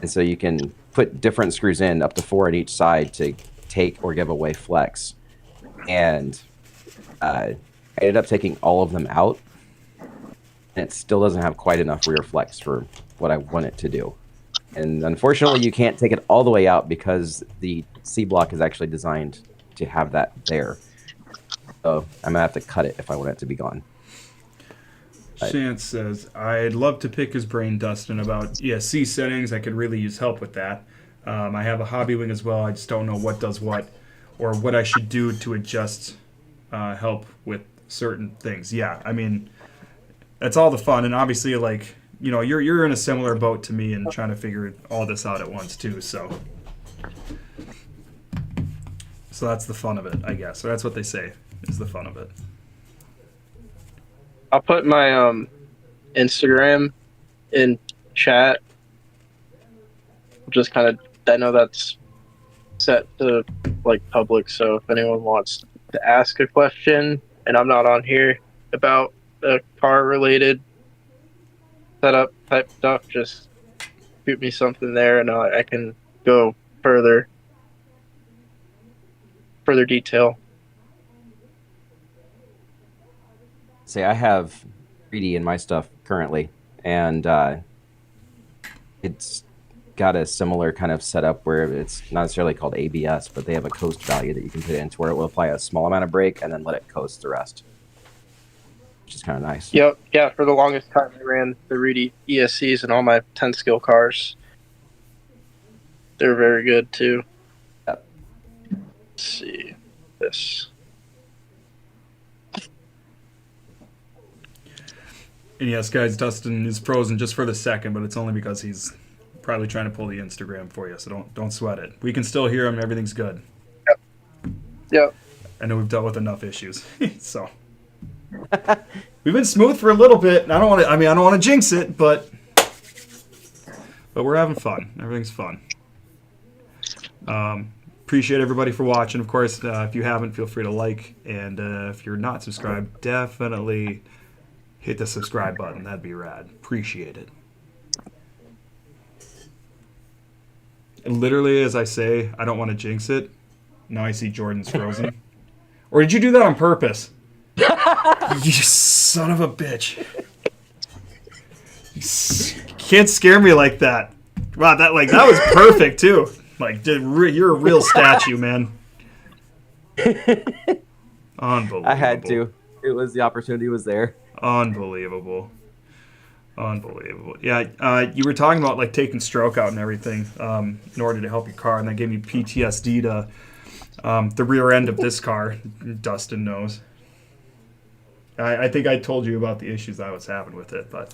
and so you can put different screws in, up to 4 on each side, to take or give away flex. And I ended up taking all of them out, and it still doesn't have quite enough rear flex for what I want it to do. And unfortunately, you can't take it all the way out because the C block is actually designed to have that there. So I'm gonna have to cut it if I want it to be gone. Chance says, I'd love to pick his brain, Dustin, about ESC settings. I could really use help with that. I have a hobby wing as well. I just don't know what does what, or what I should do to adjust, help with certain things. Yeah, I mean, that's all the fun. And obviously, like, you know, you're in a similar boat to me and trying to figure all this out at once too. So that's the fun of it, I guess. Or that's what they say is the fun of it. I'll put my Instagram in chat. Just kind of, I know that's set to like public, so if anyone wants to ask a question and I'm not on here about the car related setup type stuff, just shoot me something there and I can go further detail. Say I have 3D in my stuff currently, and it's got a similar kind of setup where it's not necessarily called ABS, but they have a coast value that you can put in to where it will apply a small amount of brake and then let it coast the rest, which is kind of nice. Yep, yeah. For the longest time, I ran the Reedy ESCs in all my 10 skill cars. They're very good too. Yep. Let's see this. And yes, guys, Dustin is frozen just for the second, but it's only because he's probably trying to pull the Instagram for you, so don't sweat it. We can still hear him. Everything's good. Yep. I know we've dealt with enough issues, so we've been smooth for a little bit. And I don't want to jinx it, but we're having fun. Everything's fun. Appreciate everybody for watching. Of course, if you haven't, feel free to like, and if you're not subscribed, definitely hit the subscribe button. That'd be rad. Appreciate it. And literally, as I say, I don't want to jinx it. Now I see Jordan's frozen. Or did you do that on purpose? You son of a bitch. You can't scare me like that. Wow, that was perfect too. Like, you're a real statue, man. Unbelievable. I had to. The opportunity was there. Unbelievable. Yeah, you were talking about like taking stroke out and everything in order to help your car, and that gave me PTSD to the rear end of this car. Dustin knows. I think I told you about the issues I was having with it, but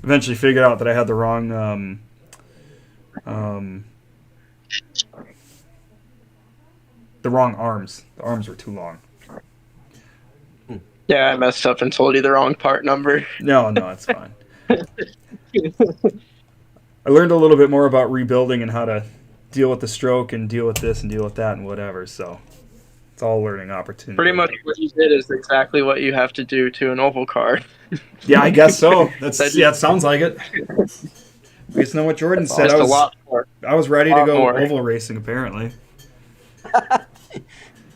eventually figured out that I had the wrong arms. The arms were too long. Yeah, I messed up and told you the wrong part number. No, it's fine. I learned a little bit more about rebuilding and how to deal with the stroke and deal with this and deal with that and whatever, so it's all a learning opportunity. Pretty much what you did is exactly what you have to do to an oval car. Yeah, I guess so. It sounds like it. Based on what Jordan said, I was ready to go oval racing, apparently.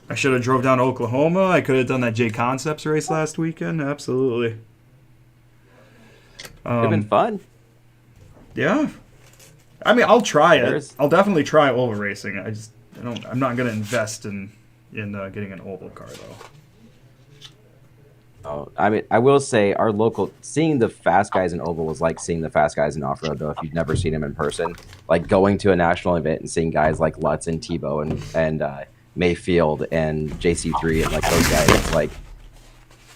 I should have drove down to Oklahoma. I could have done that J Concepts race last weekend. Absolutely. It'd been fun. Yeah. I mean, I'll try it. I'll definitely try oval racing. I'm not going to invest in getting an oval car, though. Oh, I mean, I will say seeing the fast guys in oval was like seeing the fast guys in off-road, though, if you've never seen them in person. Like going to a national event and seeing guys like Lutz and Tebow and Mayfield and JC3 and like those guys, it's like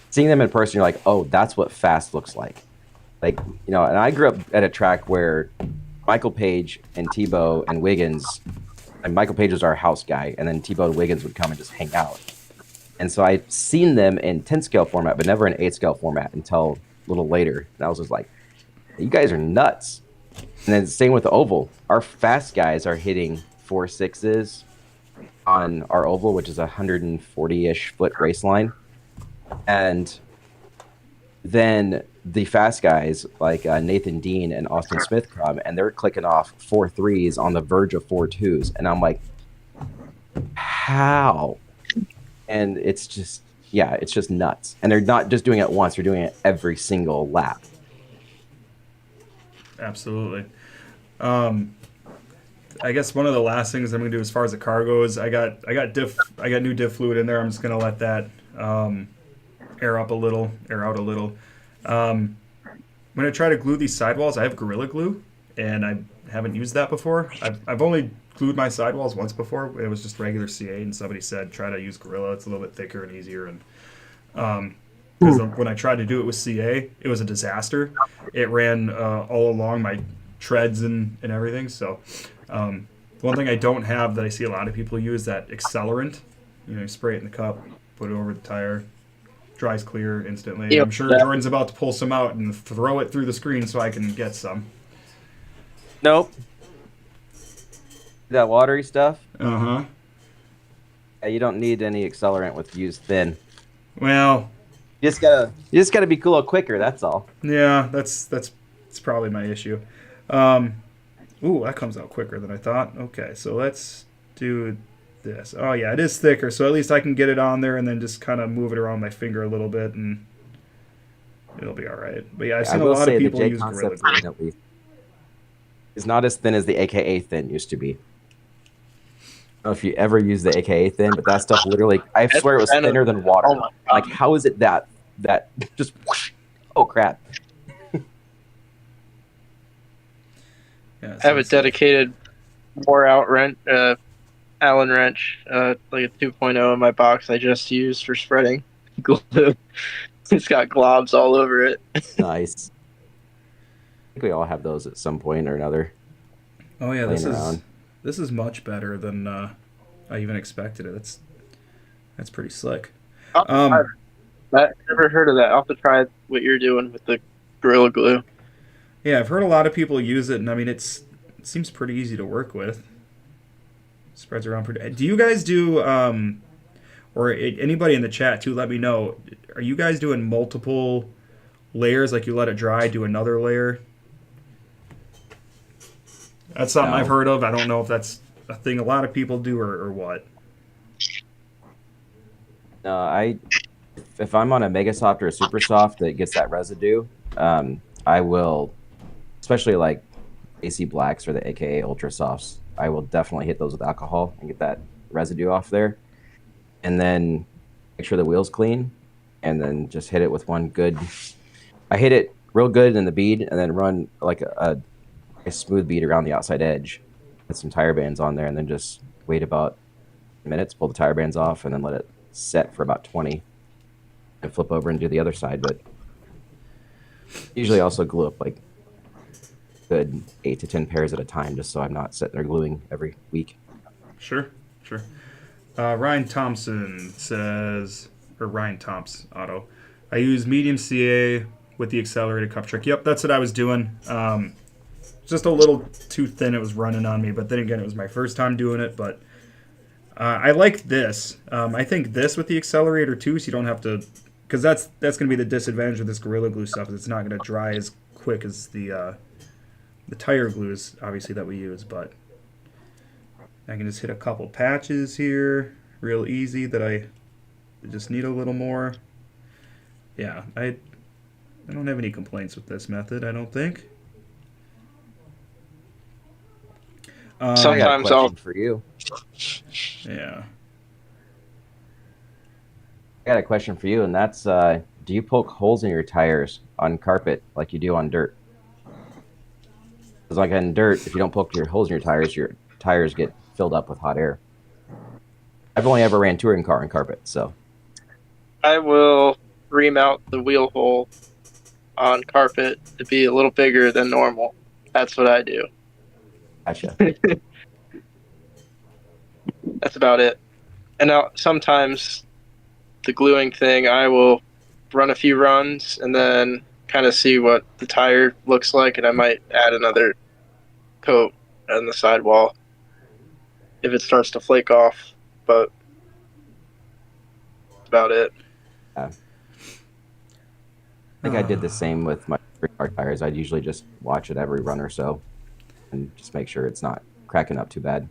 seeing them in person, you're like, oh, that's what fast looks like. Like, you know, and I grew up at a track where Michael Page and Tebow and Wiggins, and Michael Page was our house guy, and then Tebow and Wiggins would come and just hang out. And so I'd seen them in 10 scale format, but never in 8 scale format until a little later. And I was just like, you guys are nuts. And then same with the oval. Our fast guys are hitting 4.6s on our oval, which is a 140-ish foot race line. And then the fast guys like Nathan Dean and Austin Smith come and they're clicking off 4.3s on the verge of 4.2s, and I'm like, how? And it's just nuts. And they're not just doing it once; they're doing it every single lap. Absolutely. I guess one of the last things I'm gonna do as far as the car goes, I got new diff fluid in there. I'm just gonna let that air out a little. I'm gonna try to glue these sidewalls. I have Gorilla Glue, and I haven't used that before. I've only glued my sidewalls once before. It was just regular CA, and somebody said try to use Gorilla. It's a little bit thicker and easier. And because when I tried to do it with CA, it was a disaster. It ran all along my treads and everything. So one thing I don't have that I see a lot of people use, that accelerant. You spray it in the cup, put it over the tire, dries clear instantly. Yep. I'm sure Jordan's about to pull some out and throw it through the screen so I can get some. Nope. That watery stuff. Uh-huh. Yeah, you don't need any accelerant with used thin. Well, You just gotta be cool quicker. That's all. yeah, that's probably my issue. Ooh, that comes out quicker than I thought. Okay, so let's do this. Oh yeah, it is thicker, so at least I can get it on there and then just kind of move it around my finger a little bit, and it'll be all right. But yeah, I've seen a lot of people use Gorilla Glue. It's not as thin as the AKA thin used to be. I don't know if you ever used the AKA thin, but that stuff literally, I swear it was thinner than water. Oh my God. Like, how is it that just whoosh, oh crap. Yeah, I have a dedicated wore out Allen wrench, like a 2.0 in my box I just used for spreading glue. It's got globs all over it. Nice. I think we all have those at some point or another. Oh yeah, Around. this is much better than I even expected it. That's pretty slick. I've never heard of that. I'll have to try what you're doing with the Gorilla Glue. Yeah, I've heard a lot of people use it, and I mean it seems pretty easy to work with. Spreads around pretty. Do you guys do or anybody in the chat too? Let me know. Are you guys doing multiple layers? Like you let it dry, do another layer? That's something I've heard of. I don't know if that's a thing a lot of people do or what. If I'm on a Mega Soft or a Super Soft that gets that residue, I will, especially like AC Blacks or the AKA Ultra Softs, I will definitely hit those with alcohol and get that residue off there. And then make sure the wheel's clean, and then just hit it with one good. I hit it real good in the bead, and then run like a smooth bead around the outside edge. Put some tire bands on there, and then just wait about minutes, pull the tire bands off, and then let it set for about 20. And flip over and do the other side, but usually also glue up like good 8 to 10 pairs at a time, just so I'm not sitting there gluing every week. Sure. Ryan Thompson says, or Ryan Thompson Auto, I use medium CA with the accelerated cup trick. Yep, that's what I was doing. Just a little too thin, it was running on me, but then again, it was my first time doing it, but I like this. I think this with the accelerator too, so you don't have to, because that's going to be the disadvantage of this Gorilla Glue stuff, is it's not going to dry as quick as the tire glues, obviously, that we use, but I can just hit a couple patches here, real easy, that I just need a little more. Yeah, I don't have any complaints with this method, I don't think. I got a question for you. Yeah. I got a question for you, and that's, do you poke holes in your tires on carpet like you do on dirt? Because like on dirt, if you don't poke your holes in your tires get filled up with hot air. I've only ever ran touring car on carpet, so. I will remount the wheel hole on carpet to be a little bigger than normal. That's what I do. Gotcha. That's about it. And now sometimes the gluing thing, I will run a few runs and then kind of see what the tire looks like, and I might add another coat on the sidewall if it starts to flake off, but that's about it. think I did the same with my car tires. I'd usually just watch it every run or so and just make sure it's not cracking up too bad.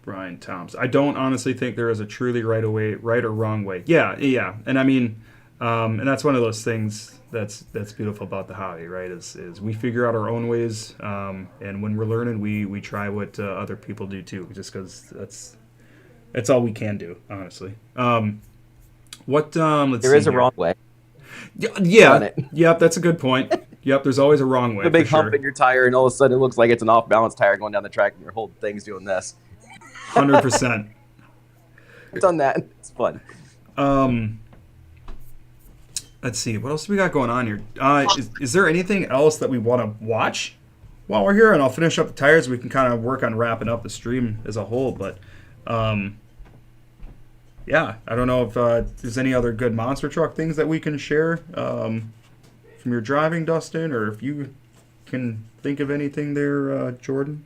Brian Toms. I don't honestly think there is a truly right or wrong way. Yeah, and I mean, and that's one of those things that's beautiful about the hobby, right? Is we figure out our own ways, and when we're learning, we try what other people do too, just because that's all we can do, honestly. Let's There see is a here. wrong way. Yeah, yep, that's a good point. Yep, there's always a wrong way. A big for hump sure. in your tire, and all of a sudden it looks like it's an off-balance tire going down the track, and your whole thing's doing this. 100%. I've done that. It's fun. Let's see. What else do we got going on here? Is there anything else that we want to watch while we're here? And I'll finish up the tires. We can kind of work on wrapping up the stream as a whole. But, yeah, I don't know if there's any other good monster truck things that we can share from your driving, Dustin, or if you can think of anything there, Jordan.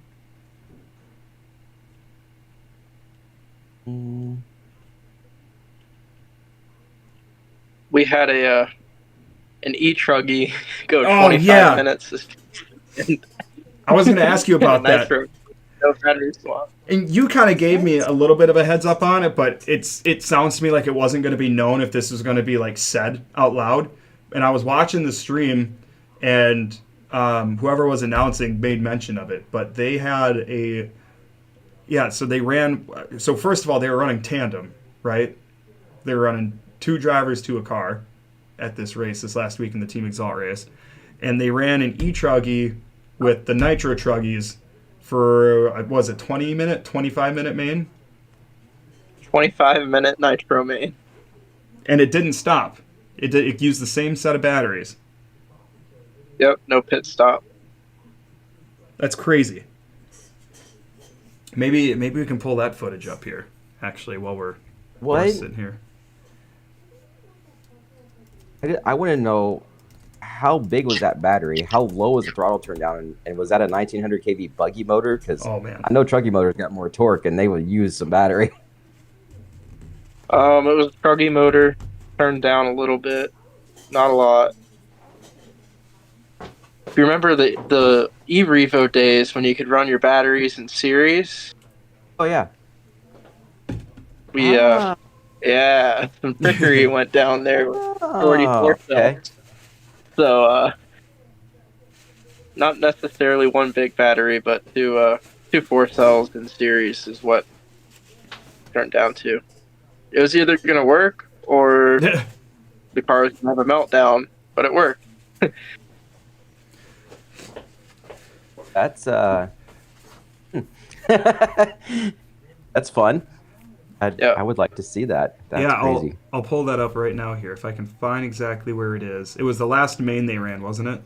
We had an e-truggy go Oh, 25 yeah. minutes. I was going to ask you about that. No battery swap. And you kind of gave me a little bit of a heads up on it, but it sounds to me like it wasn't going to be known if this was going to be like said out loud. And I was watching the stream, and whoever was announcing made mention of it. But they had so they ran. So first of all, they were running tandem, right? They were running 2 drivers to a car at this race this last week in the Team Exalt race, and they ran an e-truggy with the nitro truggies for, was it 20-minute, 25-minute main? 25-minute nitro main. And it didn't stop. It used the same set of batteries. Yep, no pit stop. That's crazy. Maybe we can pull that footage up here, actually, while we're sitting here. I want to know, how big was that battery? How low was the throttle turn down? And was that a 1900 kV buggy motor? Because I know trucky motors got more torque, and they would use some battery. It was a truggy motor, turned down a little bit, not a lot. If you remember the e-Revo days when you could run your batteries in series, Oh, yeah. some trickery went down there with 44 cells. Okay. So, not necessarily one big battery, but two 4 cells in series is what it turned down to. It was either going to work or the car was going to have a meltdown, but it worked. That's that's fun. I would like to see that. That's crazy. I'll pull that up right now here if I can find exactly where it is. It was the last main they ran, wasn't it?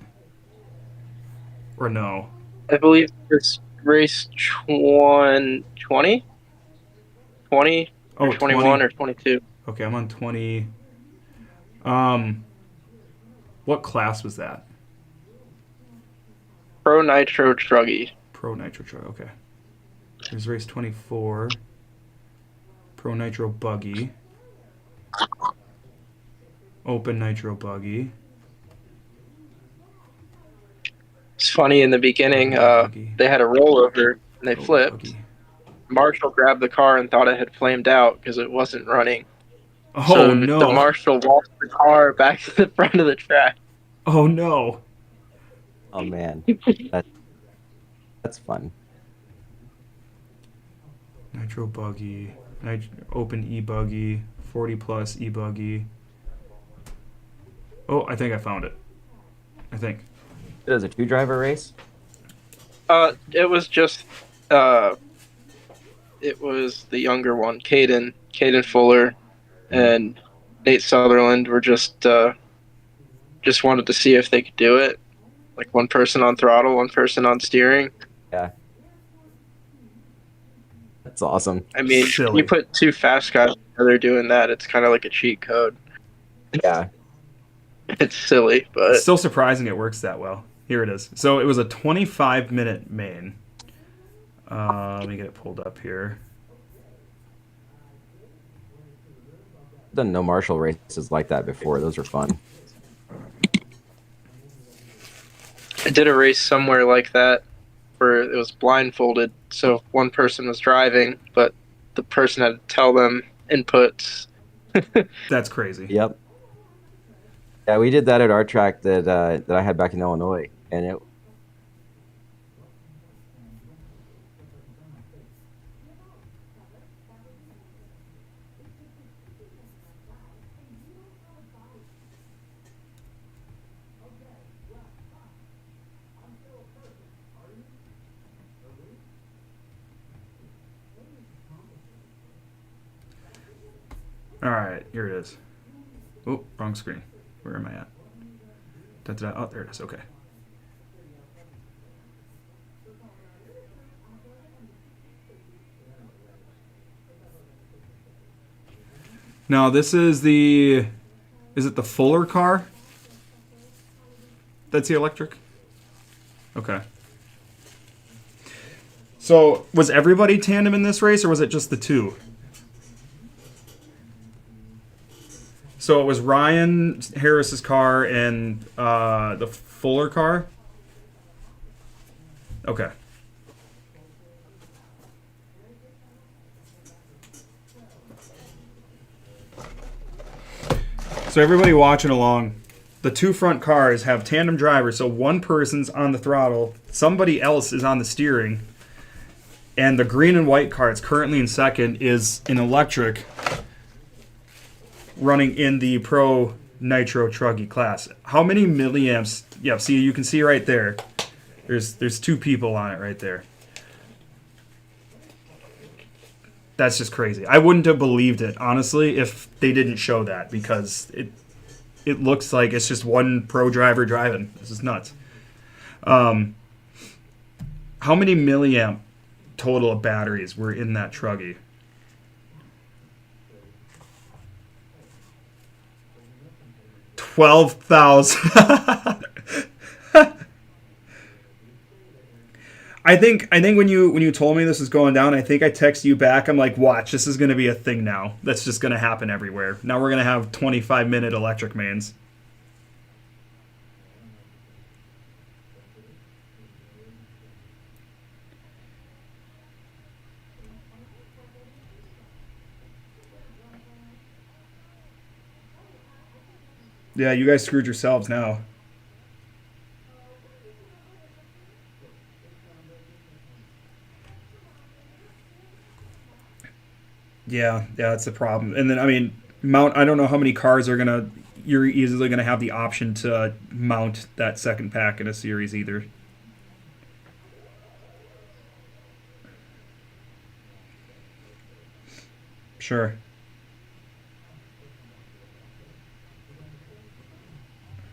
Or no? I believe this race 20? 20 or 21 or 22. Okay, I'm on 20. What class was that? Pro Nitro Truggy. Pro Nitro Truggy, okay. There's race 24. Pro Nitro Buggy. Open Nitro Buggy. It's funny, in the beginning, they had a rollover and they flipped. Buggy. Marshall grabbed the car and thought it had flamed out because it wasn't running. Oh, so no. the Marshall walked the car back to the front of the track. Oh, no. Oh, man. That's fun. Nitro Buggy. Open E-Buggy. 40 plus E-Buggy. Oh, I think I found it. It was a 2-driver race? It was just... it was the younger one, Caden Fuller, and Nate Sutherland were just wanted to see if they could do it. Like one person on throttle, one person on steering. Yeah. That's awesome. I mean, Silly. you put 2 fast guys together doing that, it's kind of like a cheat code. Yeah. It's silly, but... It's still surprising it works that well. Here it is. So it was a 25-minute main. Let me get it pulled up here. Done no Marshall races like that before. Those are fun. I did a race somewhere like that where it was blindfolded. So one person was driving, but the person had to tell them inputs. That's crazy. Yep. Yeah, we did that at our track that I had back in Illinois, and it. All right, here it is. Oh, wrong screen. Where am I at? Da-da-da. Oh, there it is. Okay. Now, this is the... Is it the Fuller car? That's the electric? Okay. So, was everybody tandem in this race, or was it just the two? So it was Ryan Harris's car and the Fuller car? Okay. So everybody watching along, the two front cars have tandem drivers, so one person's on the throttle, somebody else is on the steering, and the green and white car, it's currently in second, is an electric running in the Pro Nitro Truggy class. How many milliamps? Yeah, see, you can see right there. There's two people on it right there. That's just crazy. I wouldn't have believed it, honestly, if they didn't show that, because it looks like it's just one pro driver driving. This is nuts. How many milliamp total of batteries were in that Truggy? 12,000. I think when you told me this was going down, I think I texted you back. I'm like, watch, this is going to be a thing now. That's just going to happen everywhere. Now we're going to have 25-minute electric mains. Yeah, you guys screwed yourselves now. Yeah, that's the problem. And then, I mean, I don't know how many cars you're easily gonna have the option to mount that second pack in a series either. Sure.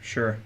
Sure.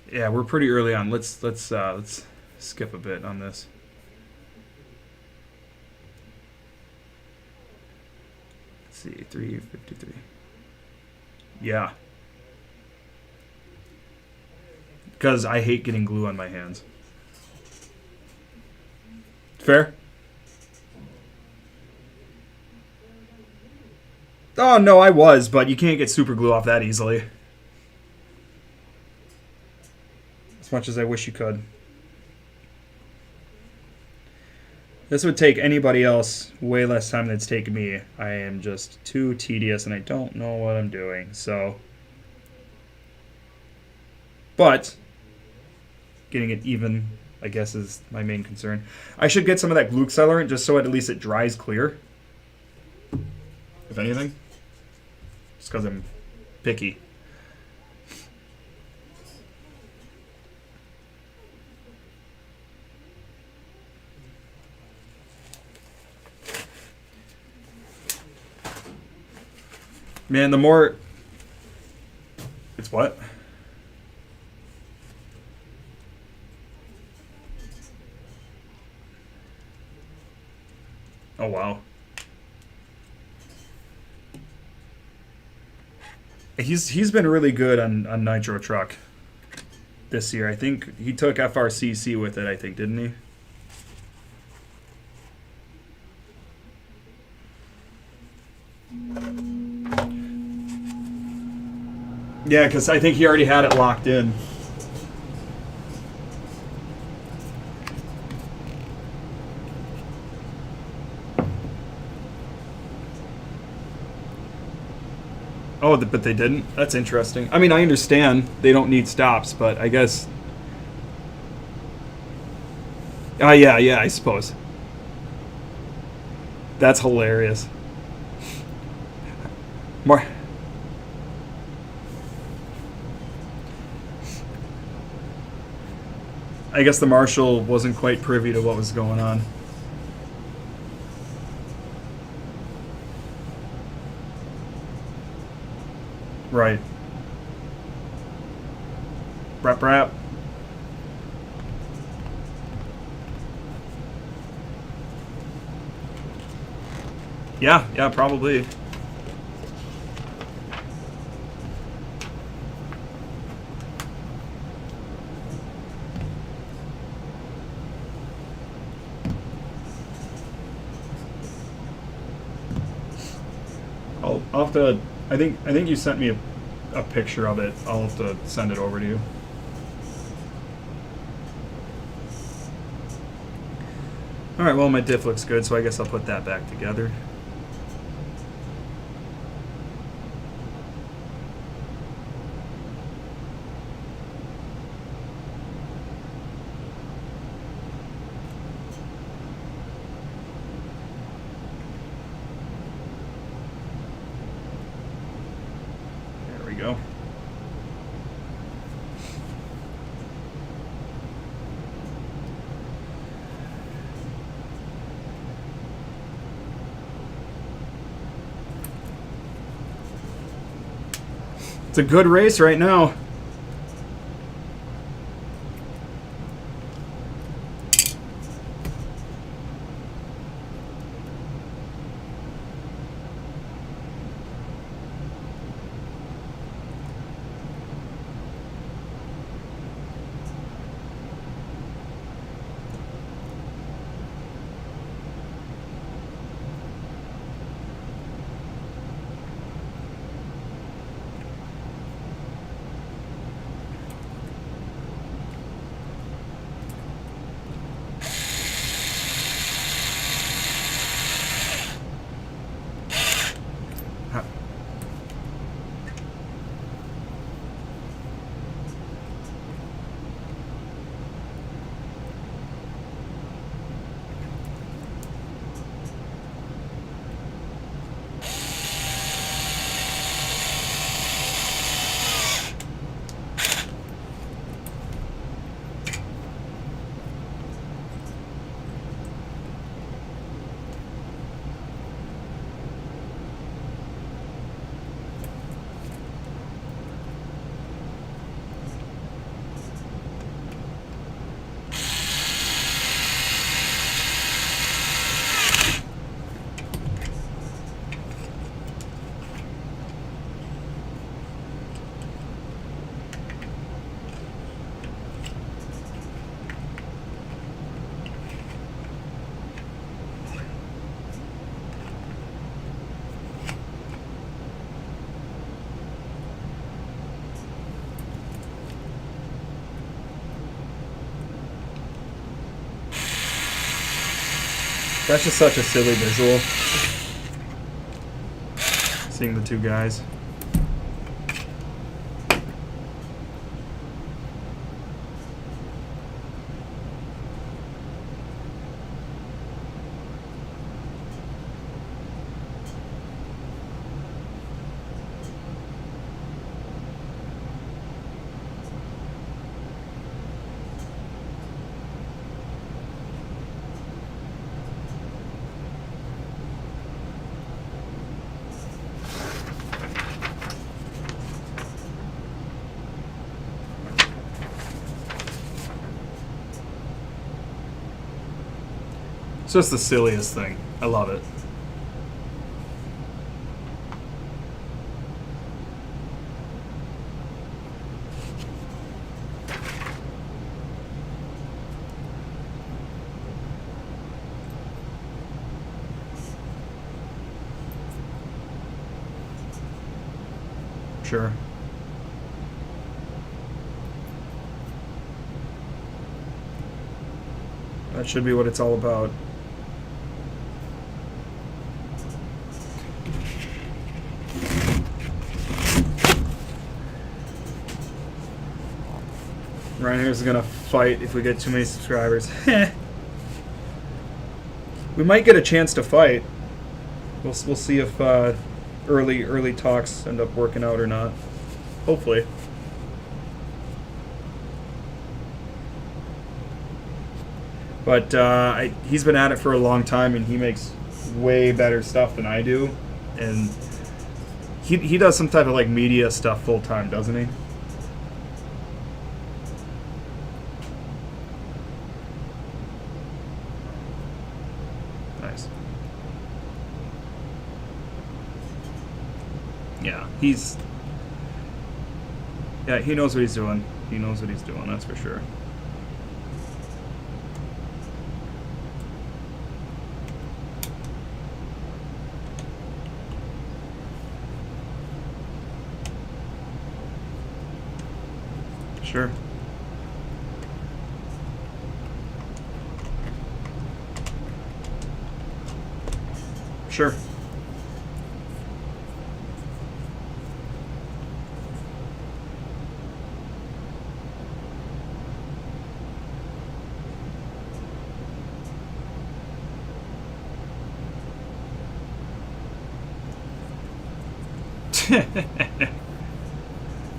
Yeah, we're pretty early on. Let's skip a bit on this. Let's see, 353. Yeah. Because I hate getting glue on my hands. Fair? Oh, no, I was, but you can't get super glue off that easily. As much as I wish you could. This would take anybody else way less time than it's taken me. I am just too tedious and I don't know what I'm doing, so. But getting it even, I guess, is my main concern. I should get some of that glue accelerant just so at least it dries clear. If anything. Just because I'm picky. Man, the more... It's what? Oh, wow. He's been really good on Nitro Truck this year. I think he took FRCC with it, I think, didn't he? Yeah, because I think he already had it locked in. Oh, but they didn't? That's interesting. I mean, I understand they don't need stops, but I guess... yeah, I suppose. That's hilarious. I guess the marshal wasn't quite privy to what was going on. Right. Rap. Yeah, probably. I'll have to... I think you sent me a picture of it. I'll have to send it over to you. Alright, well, my diff looks good, so I guess I'll put that back together. Go. It's a good race right now. That's just such a silly visual. Seeing the two guys. It's just the silliest thing. I love it. Sure. That should be what it's all about. Ryan here's gonna fight if we get too many subscribers. We might get a chance to fight. We'll see if early talks end up working out or not. Hopefully. But he's been at it for a long time, and he makes way better stuff than I do. And he does some type of like media stuff full time, doesn't he? Nice. Yeah, he knows what he's doing. He knows what he's doing, that's for sure. Sure. Sure.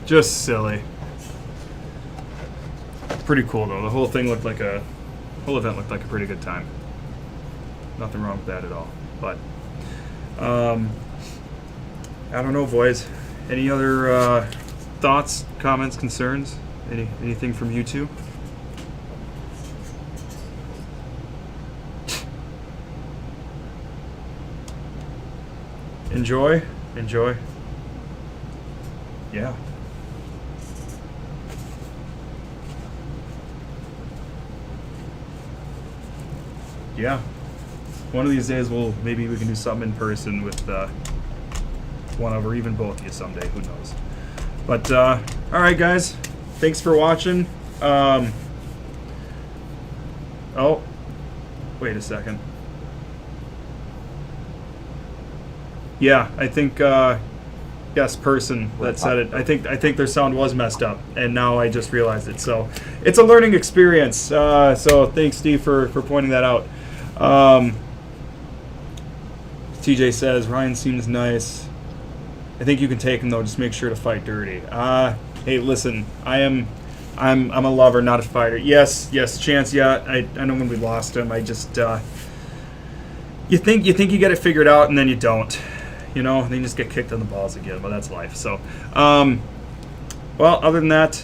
Just silly. Pretty cool though. The whole thing looked like a whole event looked like a pretty good time. Nothing wrong with that at all. But I don't know, boys. Any other thoughts, comments, concerns? Anything from you two? Enjoy. Yeah. Yeah. One of these days maybe we can do something in person with one of or even both of you someday. Who knows? But all right, guys. Thanks for watching. Oh, wait a second. Yeah, I think yes, person that said it. I think their sound was messed up, and now I just realized it. So it's a learning experience. So thanks, Steve, for pointing that out. TJ says Ryan seems nice. I think you can take him though. Just make sure to fight dirty. Hey, listen, I'm a lover, not a fighter. Yes, Chance. Yeah, I know when we lost him, I just you think you get it figured out, and then you don't. You know, and then you just get kicked in the balls again. But that's life. So, well, other than that,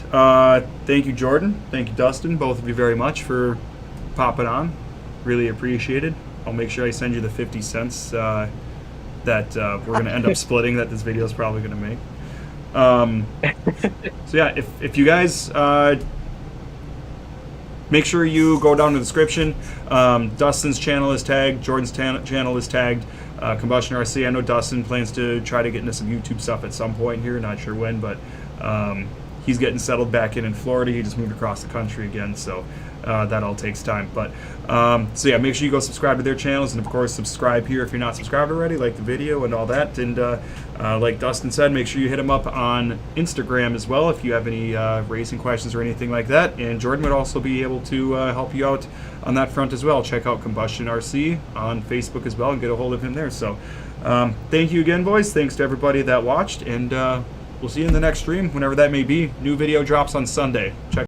thank you, Jordan. Thank you, Dustin. Both of you very much for popping on. Really appreciated. I'll make sure I send you the 50 cents that we're going to end up splitting that this video is probably going to make. So yeah, if you guys make sure you go down to the description. Dustin's channel is tagged. Jordan's channel is tagged. Combustion RC. I know Dustin plans to try to get into some YouTube stuff at some point here. Not sure when, but he's getting settled back in Florida. He just moved across the country again, so that all takes time. But so yeah, make sure you go subscribe to their channels, and of course subscribe here if you're not subscribed already, like the video and all that. And like Dustin said, make sure you hit him up on Instagram as well if you have any racing questions or anything like that. And Jordan would also be able to help you out on that front as well. Check out Combustion RC on Facebook as well and get a hold of him there. So thank you again, boys. Thanks to everybody that watched, and we'll see you in the next stream, whenever that may be. New video drops on Sunday. Check